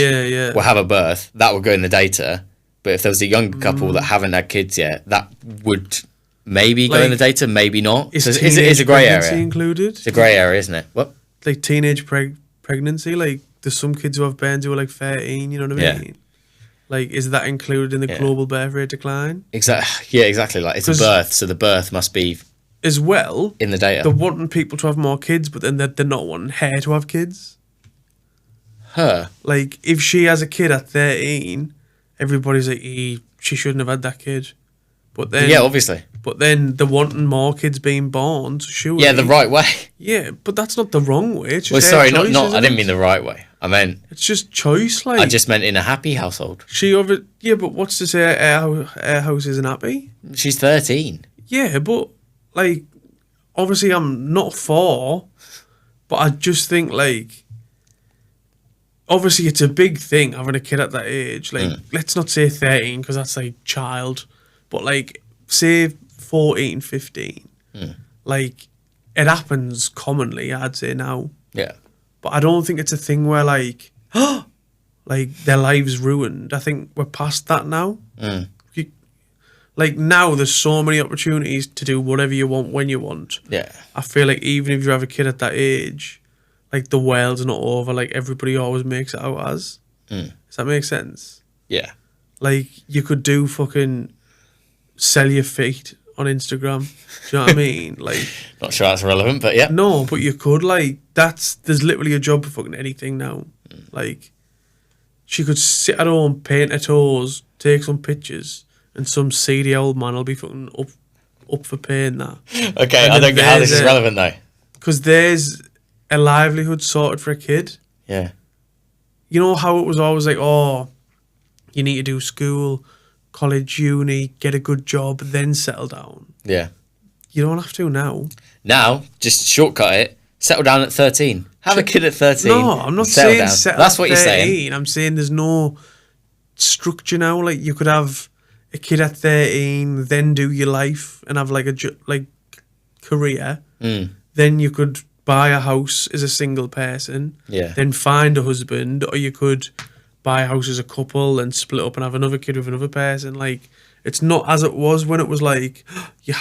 will have a birth, that would go in the data, But if there was a younger couple that haven't had kids yet, that would maybe go in the data, maybe not.
Is
so it's a grey area.
Included?
It's a grey area, isn't it? What?
Like teenage pregnancy, like there's some kids who have bairns who are like 13, you know what I mean? Like, is that included in the global birth rate decline?
Exactly. Yeah, exactly. Like, it's a birth, so the birth must be
as well
in the data.
They're wanting people to have more kids, but then they're not wanting her to have kids.
Her?
Like, if she has a kid at 13, everybody's like, she shouldn't have had that kid. But then,
yeah, obviously.
But then they're wanting more kids being born, so surely.
Yeah, the right way.
Yeah, but that's not the wrong way. It's just
well, sorry,
choice,
not. I didn't mean the right way. I meant
it's just choice. Like
I just meant in a happy household.
Yeah, but what's to say our house isn't happy?
She's 13.
Yeah, but like, obviously I'm not for, but I just think like, obviously it's a big thing having a kid at that age. Like, let's not say 13 because that's like child, but like say 14, 15. Like, it happens commonly, I'd say now.
Yeah.
But I don't think it's a thing where like, like their lives ruined. I think we're past that now. Like now there's so many opportunities to do whatever you want when you want.
Yeah.
I feel like even if you have a kid at that age, like the world's not over. Like everybody always makes it out as. Does that make sense?
Yeah.
Like you could do fucking sell your feet on Instagram. Do you know what I mean? Like,
not sure that's relevant, but yeah.
No, but you could like there's literally a job for fucking anything now. Like, she could sit at home, paint her toes, take some pictures, and some seedy old man will be fucking up for paying that.
Okay, I don't get how this is relevant though.
Because there's a livelihood sorted for a kid.
Yeah.
You know how it was always like, oh, you need to do school, college, uni, get a good job, then settle down.
Yeah.
You don't have to now.
Now, just shortcut it. Settle down at 13. Have a kid at 13.
No, I'm not saying settle
That's what
at 13.
you're saying.
I'm saying there's no structure now. Like, you could have a kid at 13, then do your life and have like a career. Then you could buy a house as a single person.
Yeah.
Then find a husband, or you could buy a house as a couple and split up and have another kid with another person. Like, it's not as it was when it was like, you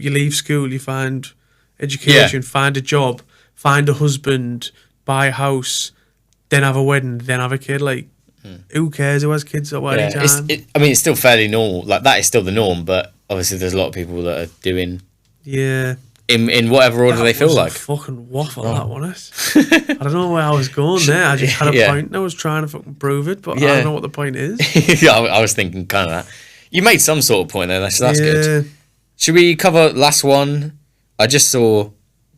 leave school, you find education, find a job, find a husband, buy a house, then have a wedding, then have a kid. Like, who cares who has kids at what time?
It's still fairly normal. Like, that is still the norm, but obviously there's a lot of people that are doing...
Yeah.
In whatever order they feel like.
Fucking waffle, that wasn't it? I don't know where I was going there. I just had a point and I was trying to fucking prove it, but I don't know what the point is.
Yeah, I was thinking kind of that. You made some sort of point there, so that's good. Should we cover last one? I just saw...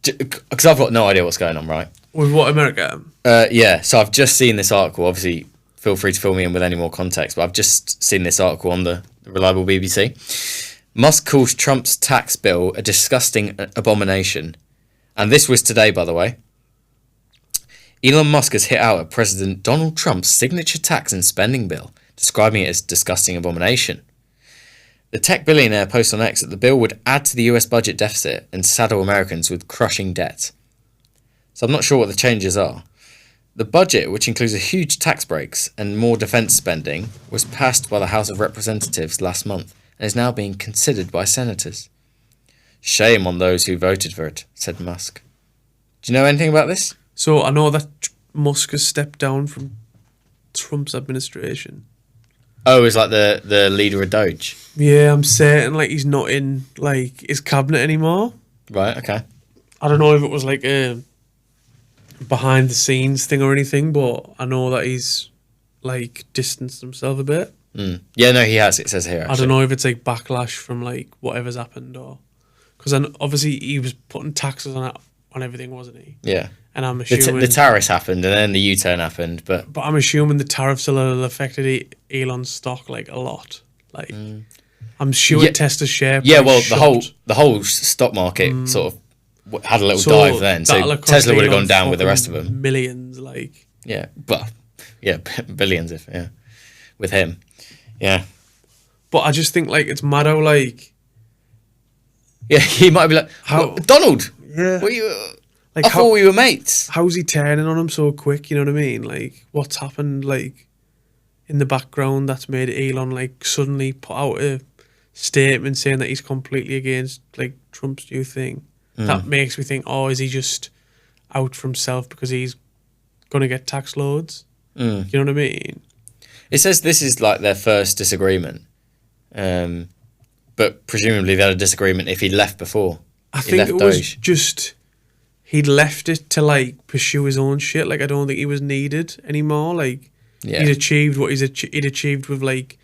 Because I've got no idea what's going on, right?
With what, America?
Yeah, so I've just seen this article. Obviously, feel free to fill me in with any more context, but I've just seen this article on the reliable BBC. Musk calls Trump's tax bill a disgusting abomination. And this was today, by the way. Elon Musk has hit out at President Donald Trump's signature tax and spending bill, describing it as disgusting abomination. The tech billionaire posted on X that the bill would add to the US budget deficit and saddle Americans with crushing debt. So I'm not sure what the changes are. The budget, which includes a huge tax breaks and more defense spending, was passed by the House of Representatives last month and is now being considered by senators. Shame on those who voted for it, said Musk. Do you know anything about this?
So I know that Musk has stepped down from Trump's administration.
Oh, it's like the leader of Doge.
Yeah, I'm certain like he's not in like his cabinet anymore.
Right, okay.
I don't know if it was like a behind the scenes thing or anything, but I know that he's like distanced himself a bit.
Yeah, no, he has. It says here. Actually.
I don't know if it's like backlash from like whatever's happened, or because obviously he was putting taxes on everything, wasn't he?
Yeah.
And I'm assuming
the tariffs happened, and then the U-turn happened, but
I'm assuming the tariffs will have affected Elon's stock like a lot. Like, I'm sure Tesla's share.
Yeah, well, the whole stock market sort of had a little dive then, so Tesla would have gone down with the rest of them.
Millions, like.
Yeah, well, yeah, billions with him. Yeah.
But I just think, like, it's mad how, like...
Yeah, he might be like, Donald!
Yeah.
What you... Like, I thought we were mates.
How's he turning on him so quick, you know what I mean? Like, what's happened? Like, in the background that's made Elon like suddenly put out a statement saying that he's completely against like Trump's new thing. That makes me think, oh, is he just out for himself because he's going to get tax loads? You know what I mean?
It says this is like their first disagreement, but presumably they had a disagreement if he left before.
I think it was just he'd left it to like pursue his own shit. Like I don't think he was needed anymore. Like he'd achieved what he'd achieved with like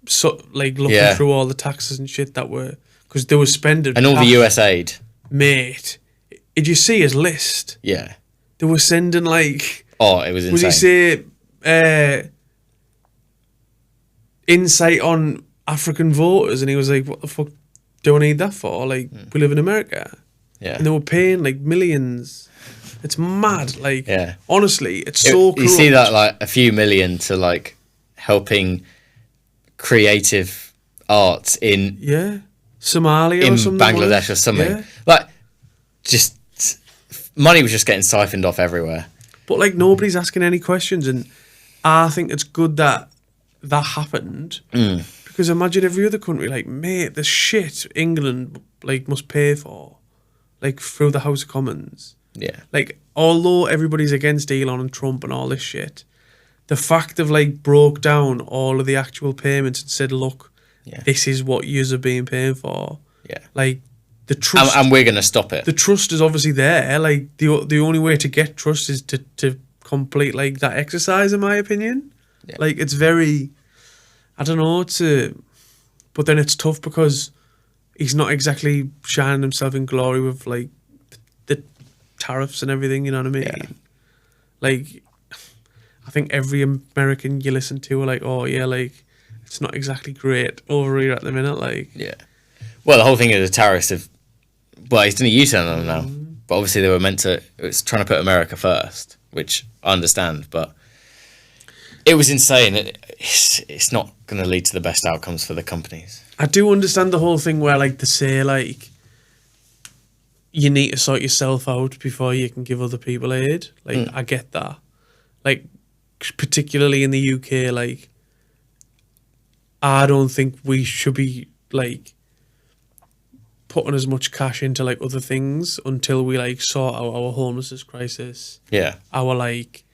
looking through all the taxes and shit that were because they were spending
and all the US aid.
Mate, did you see his list?
Yeah,
they were sending like
it was insane.
Was he say insight on African voters, and he was like, "What the fuck do I need that for? Like, we live in America."
Yeah,
and they were paying like millions. It's mad. Like, honestly, it's so.
You see that like a few million to like helping creative arts in
Somalia or something,
Bangladesh or something. Like, just money was just getting siphoned off everywhere.
But like nobody's asking any questions, and I think it's good that happened because imagine every other country like, mate, the shit England like must pay for, like through the House of Commons.
Yeah.
Like, although everybody's against Elon and Trump and all this shit, the fact of like broke down all of the actual payments and said, look, this is what yous are being paid for.
Yeah.
Like the trust,
and we're gonna stop it.
The trust is obviously there. Like the only way to get trust is to complete like that exercise, in my opinion. Yeah. Like it's very, I don't know. But then it's tough because he's not exactly shining himself in glory with like the tariffs and everything. You know what I mean? Yeah. Like, I think every American you listen to are like, oh yeah, like it's not exactly great over here at the minute. Like,
yeah. Well, the whole thing of the tariffs he's done a U-turn on them now. But obviously they were meant to. It was trying to put America first, which I understand, but it was insane. It's not going to lead to the best outcomes for the companies.
I do understand the whole thing where like they say like you need to sort yourself out before you can give other people aid. Like I get that. Like particularly in the UK, like I don't think we should be like putting as much cash into like other things until we like sort out our homelessness crisis.
Yeah.
Our like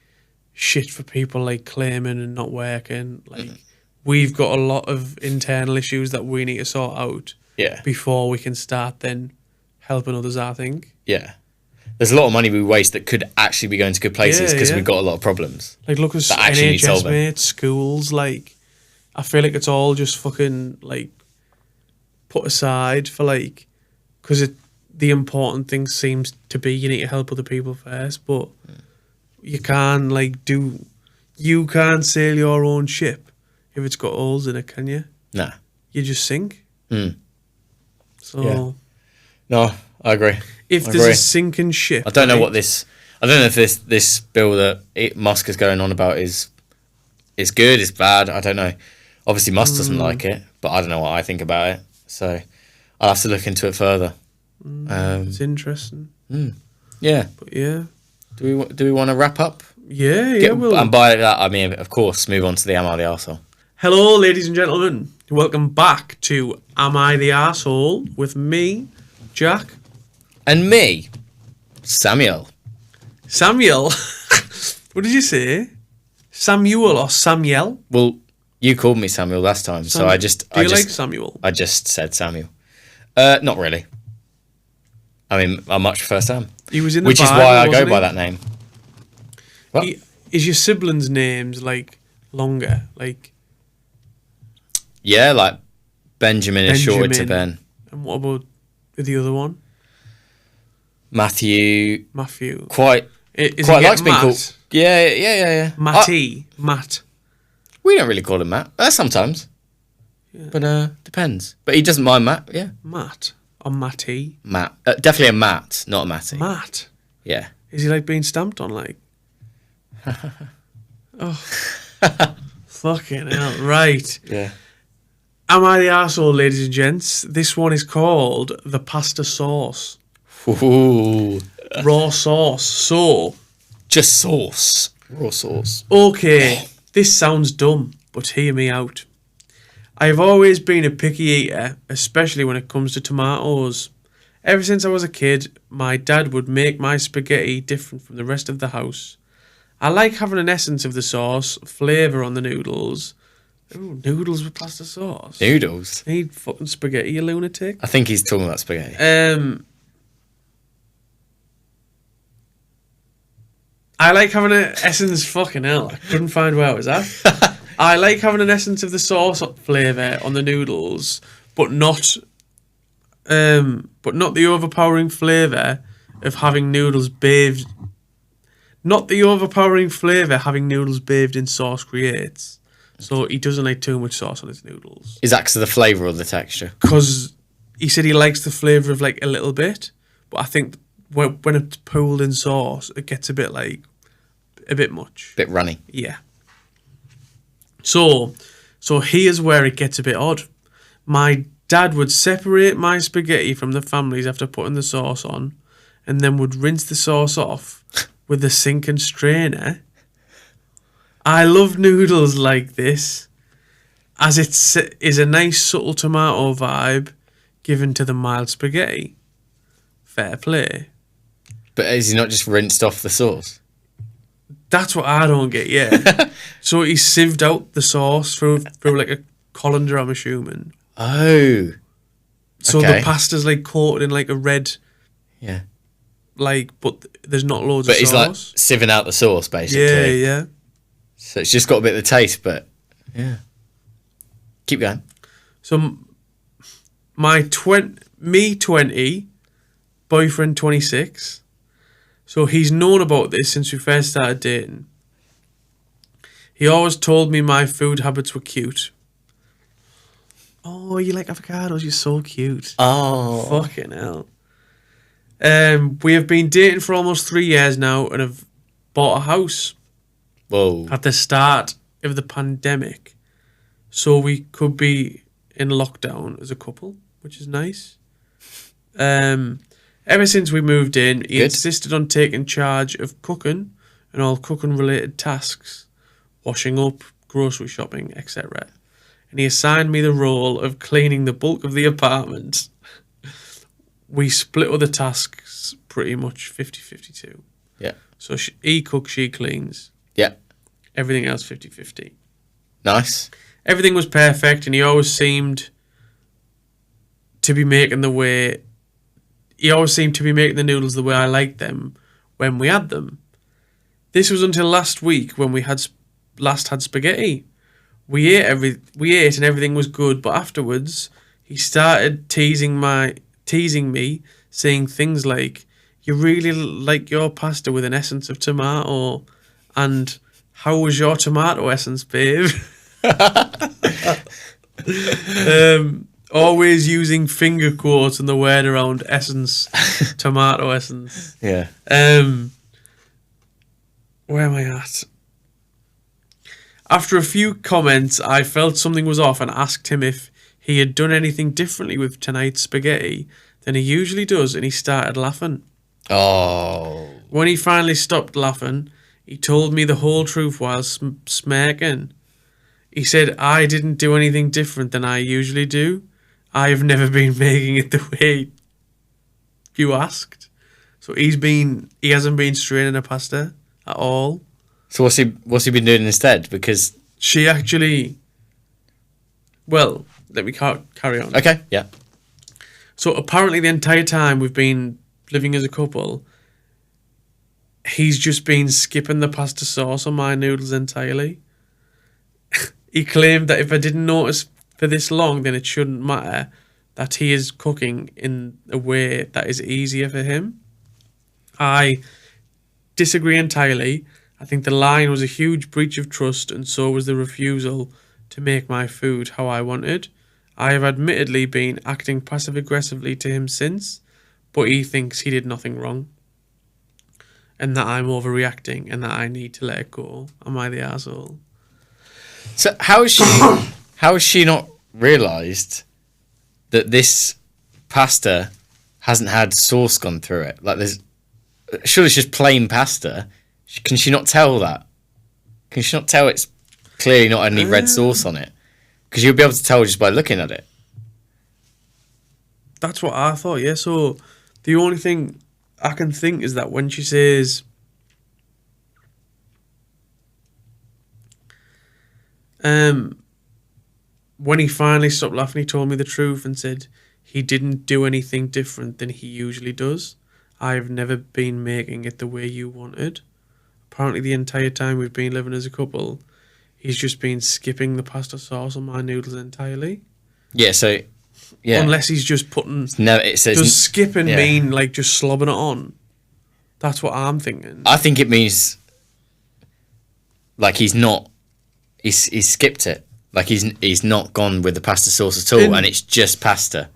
shit for people like claiming and not working. Like we've got a lot of internal issues that we need to sort out.
Yeah.
Before we can start then helping others, I think.
Yeah. There's a lot of money we waste that could actually be going to good places because we've got a lot of problems.
Like look at NHS, mate, schools, like I feel like it's all just fucking like put aside for like, because the important thing seems to be you need to help other people first, but you can't like you can't sail your own ship if it's got holes in it, can you?
Nah.
You just sink. So
no, I agree.
If there's a sinking ship,
I don't know what this. I don't know if this bill that Musk is going on about is good, is bad. I don't know. Obviously, Musk doesn't like it, but I don't know what I think about it. So I'll have to look into it further.
It's interesting.
Yeah.
But yeah.
Do we want to wrap up?
Yeah.
And by that, I mean, of course, move on to the Am I the Arsehole?
Hello, ladies and gentlemen. Welcome back to Am I the Arsehole with me, Jack.
And me, Samuel.
Samuel? What did you say? Samuel or Samuel?
Well, you called me Samuel last time, so I just...
Do you like Samuel?
I just said Samuel. Not really. I mean, I much prefer Sam.
He was in the
Which
Bible,
is why I go by that name. What?
Is your siblings' names, like, longer? Like...
Yeah, like Benjamin is shorted to Ben.
And what about the other one?
Matthew.
Quite
likes being called. Yeah.
Matt.
We don't really call him Matt. Sometimes. Yeah. But depends. But he doesn't mind Matt, yeah.
Matt. Or Matty.
Matt. Definitely a Matt, not a Matty.
Matt.
Yeah.
Is he like being stamped on like? Oh. Fucking hell. Right.
Yeah.
Am I the Arsehole, ladies and gents? This one is called the pasta sauce.
Ooh.
Raw sauce. So.
Just sauce. Raw sauce.
Okay. This sounds dumb. but hear me out. I have always been a picky eater, especially when it comes to tomatoes. Ever since I was a kid, my dad would make my spaghetti different from the rest of the house. I like having an essence of the sauce, flavour on the noodles. Ooh, noodles with pasta sauce.
Noodles?
You need fucking spaghetti, you lunatic.
I think he's talking about spaghetti.
I like having an essence, fucking hell. I couldn't find where I was at. I like having an essence of the sauce flavour on the noodles, but not the overpowering flavour of having noodles bathed. Not the overpowering flavour having noodles bathed in sauce creates. So he doesn't like too much sauce on his noodles.
Is that because of the flavour or the texture?
Because he said he likes the flavour of like a little bit, but I think when it's pooled in sauce, it gets a bit much.
Bit runny.
Yeah. So here's where it gets a bit odd. My dad would separate my spaghetti from the family's after putting the sauce on, and then would rinse the sauce off with a sink and strainer. I love noodles like this, as it is a nice subtle tomato vibe given to the mild spaghetti. Fair play.
But is he not just rinsed off the sauce?
That's what I don't get, yeah. So he sieved out the sauce through like a colander, I'm assuming.
Oh.
So
okay.
the pasta's like coated in like a red...
Yeah.
Like, but there's not loads of sauce.
But he's like sieving out the sauce, basically.
Yeah.
So it's just got a bit of the taste, but yeah. Keep going.
So me 20, boyfriend 26. So he's known about this since we first started dating. He always told me my food habits were cute. Oh, you like avocados? You're so cute.
Oh.
Fucking hell. We have been dating for almost 3 years now and have bought a house.
Whoa.
At the start of the pandemic. So we could be in lockdown as a couple, which is nice. Ever since we moved in, he insisted on taking charge of cooking and all cooking-related tasks, washing up, grocery shopping, etc. And he assigned me the role of cleaning the bulk of the apartment. We split other tasks pretty much 50-52.
Yeah.
So he cooks, she cleans.
Yeah.
Everything else 50-50.
Nice.
Everything was perfect, and he always seemed to be making the noodles the way I liked them when we had them. This was until last week when we last had spaghetti. We ate and everything was good, but afterwards he started teasing me, saying things like, "You really like your pasta with an essence of tomato," and "How was your tomato essence, babe?" Always using finger quotes and the word around essence, tomato essence.
Yeah.
Where am I at? After a few comments, I felt something was off and asked him if he had done anything differently with tonight's spaghetti than he usually does, and he started laughing.
Oh.
When he finally stopped laughing, he told me the whole truth while smirking. He said, "I didn't do anything different than I usually do. I have never been making it the way you asked." So he hasn't been straining a pasta at all.
So what's he been doing instead? Because
she actually... Well, let me carry on.
Okay, yeah.
So apparently the entire time we've been living as a couple, he's just been skipping the pasta sauce on my noodles entirely. He claimed that if I didn't notice for this long, then it shouldn't matter, that he is cooking in a way that is easier for him. I disagree entirely. I think the line was a huge breach of trust, and so was the refusal to make my food how I wanted. I have admittedly been acting passive-aggressively to him since, but he thinks he did nothing wrong, and that I'm overreacting, and that I need to let it go. Am I the asshole?
So how has she not realised that this pasta hasn't had sauce gone through it? Like, surely it's just plain pasta. Can she not tell that? Can she not tell it's clearly not any red sauce on it. Because you'll be able to tell just by looking at it.
That's what I thought, yeah. So the only thing I can think is that when she says, when he finally stopped laughing, he told me the truth and said he didn't do anything different than he usually does. I have never been making it the way you wanted. Apparently the entire time we've been living as a couple, he's just been skipping the pasta sauce on my noodles entirely.
Yeah, so... Yeah.
Unless he's just putting...
No, it says...
Does skipping mean, like, just slobbing it on? That's what I'm thinking.
I think it means... Like, he's not... He's skipped it. Like, he's not gone with the pasta sauce at all, and it's just pasta.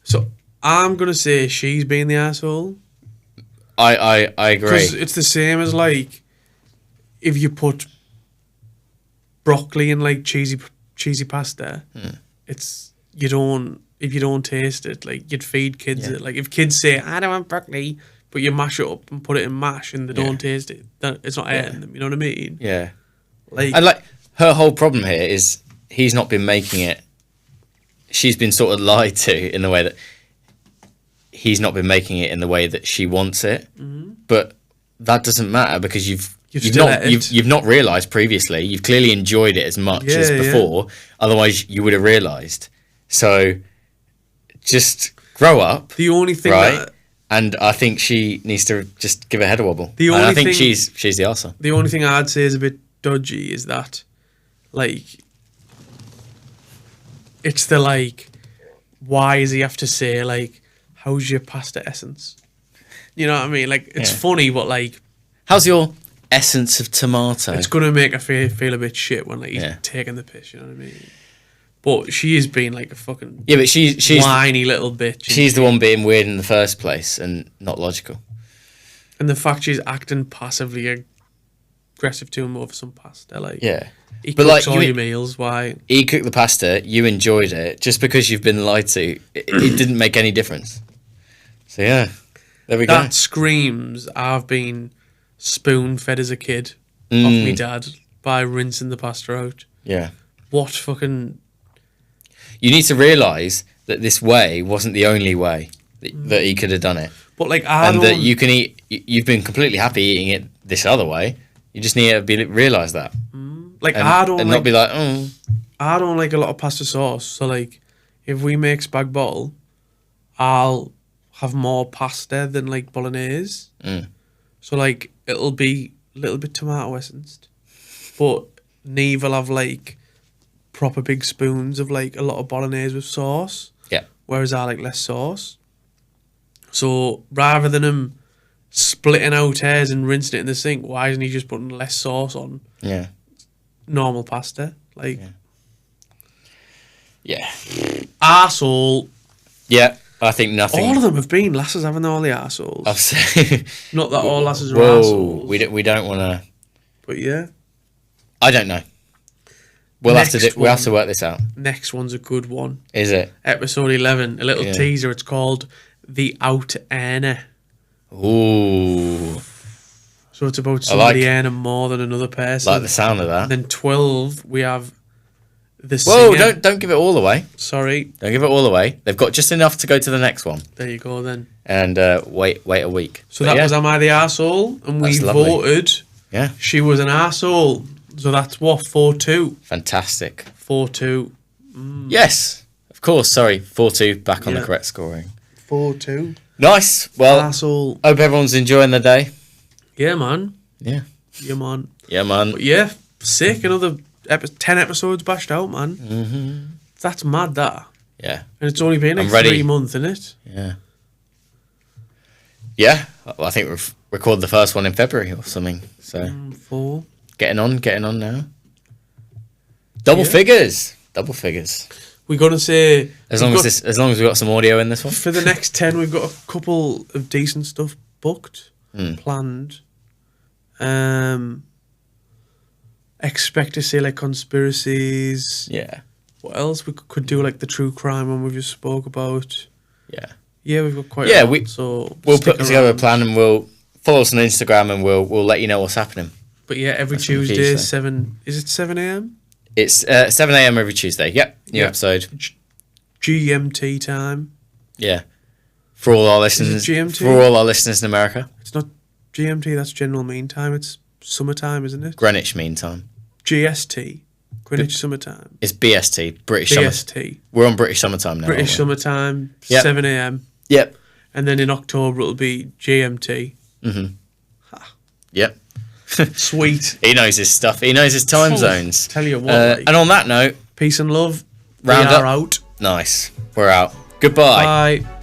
So, I'm going to say she's being the asshole.
I agree.
Because it's the same as, like, if you put broccoli in, like, cheesy pasta, it's... If you don't taste it, like, you'd feed kids it. Like, if kids say, I don't want broccoli, but you mash it up and put it in mash and they don't taste it, it's not eating them, you know what I mean?
Yeah.
Like,
and, like, her whole problem here is he's not been making it. She's been sort of lied to in the way that he's not been making it in the way that she wants it. Mm-hmm. But that doesn't matter because you've not realised previously. You've clearly enjoyed it as much as before. Otherwise, you would have realised. So, just grow up.
The only thing
and I think she needs to just give her head a wobble. I think she's the arsehole.
The only thing I'd say is a bit dodgy is that, like, it's the, like, why does he have to say, like, how's your pasta essence? You know what I mean? Like, it's funny, but, like...
How's your essence of tomato?
It's going to make her feel a bit shit when, like, he's taking the piss, you know what I mean? But she is being, like, a fucking
but she's
whiny little bitch.
She's the one being weird in the first place and not logical.
And the fact she's acting passively aggressive to him over some pasta, like...
Yeah.
He cooks all your meals, why?
He cooked the pasta, you enjoyed it. Just because you've been lied to, it didn't make any difference. So, yeah, there we go.
That screams, I've been spoon-fed as a kid off me dad by rinsing the pasta out.
Yeah.
What fucking...
You need to realise that this way wasn't the only way that he could have done it.
But, like,
that you can eat... You've been completely happy eating it this other way. You just need to realise that.
Like,
and not be like, oh.
I don't like a lot of pasta sauce. So, like, if we make spag bol, I'll have more pasta than, like, bolognese. So, like, it'll be a little bit tomato essenced. But Neve will have, like, proper big spoons of, like, a lot of bolognese with sauce.
Yeah.
Whereas I like less sauce. So, rather than him splitting out hairs and rinsing it in the sink, why isn't he just putting less sauce on?
Yeah.
Normal pasta, like, arsehole.
Yeah, I think nothing.
All of them have been lasses, haven't they? All the arseholes.
I'll say.
Not that all lasses are arseholes.
We don't want to.
But yeah,
I don't know. We'll have to work this out.
Next one's a good one.
Is it?
Episode 11, a little teaser. It's called the AITAH.
Ooh.
So it's about somebody earning more than another person.
Like the sound of that.
And then 12, we have the singer.
Whoa, don't give it all away.
Sorry.
Don't give it all away. They've got just enough to go to the next one.
There you go then.
And wait a week.
So that was Am I the Arsehole? And we voted.
Yeah.
She was an arsehole. So that's what, 4-2?
Fantastic.
4-2.
Yes. Of course, sorry. 4-2, back on the correct scoring.
4-2.
Nice. Well,
arsehole.
Hope everyone's enjoying their day.
Yeah, man.
Yeah.
Yeah, man.
Yeah, man.
But yeah, sick. Another 10 episodes bashed out, man. Mm-hmm. That's mad, that.
Yeah.
And it's only been like 3 months, isn't it?
Yeah. Yeah. Well, I think we've recorded the first one in February or something. So
4.
Getting on now. Double figures.
We're gonna say
as long as we've got some audio in this one.
For the next 10, we've got a couple of decent stuff booked, planned. Expect to see like conspiracies.
Yeah.
What else? We could do like the true crime one we just spoke about.
Yeah.
Yeah, we've got quite a lot, so
we'll put together a plan and we'll follow us on Instagram and we'll let you know what's happening.
But yeah, every
That's on
Tuesday,
Tuesday.
7. Is it 7 a.m.?
It's 7 a.m. every Tuesday. Yep, new episode.
GMT time.
Yeah, for all our listeners.
GMT?
For all our listeners in America.
It's not GMT. That's General Mean Time. It's summertime, isn't it?
Greenwich Mean Time.
GST. Greenwich Summertime.
It's BST. British Summer.
BST.
We're on British Summertime now.
British
aren't we?
Summertime.
Yep.
7 a.m.
Yep.
And then in October it'll be GMT.
Yep.
Sweet.
He knows his stuff. He knows his time zones.
Tell you what.
And on that note,
Peace and love.
Roundup.
We are out.
Nice. We're out. Goodbye.
Bye.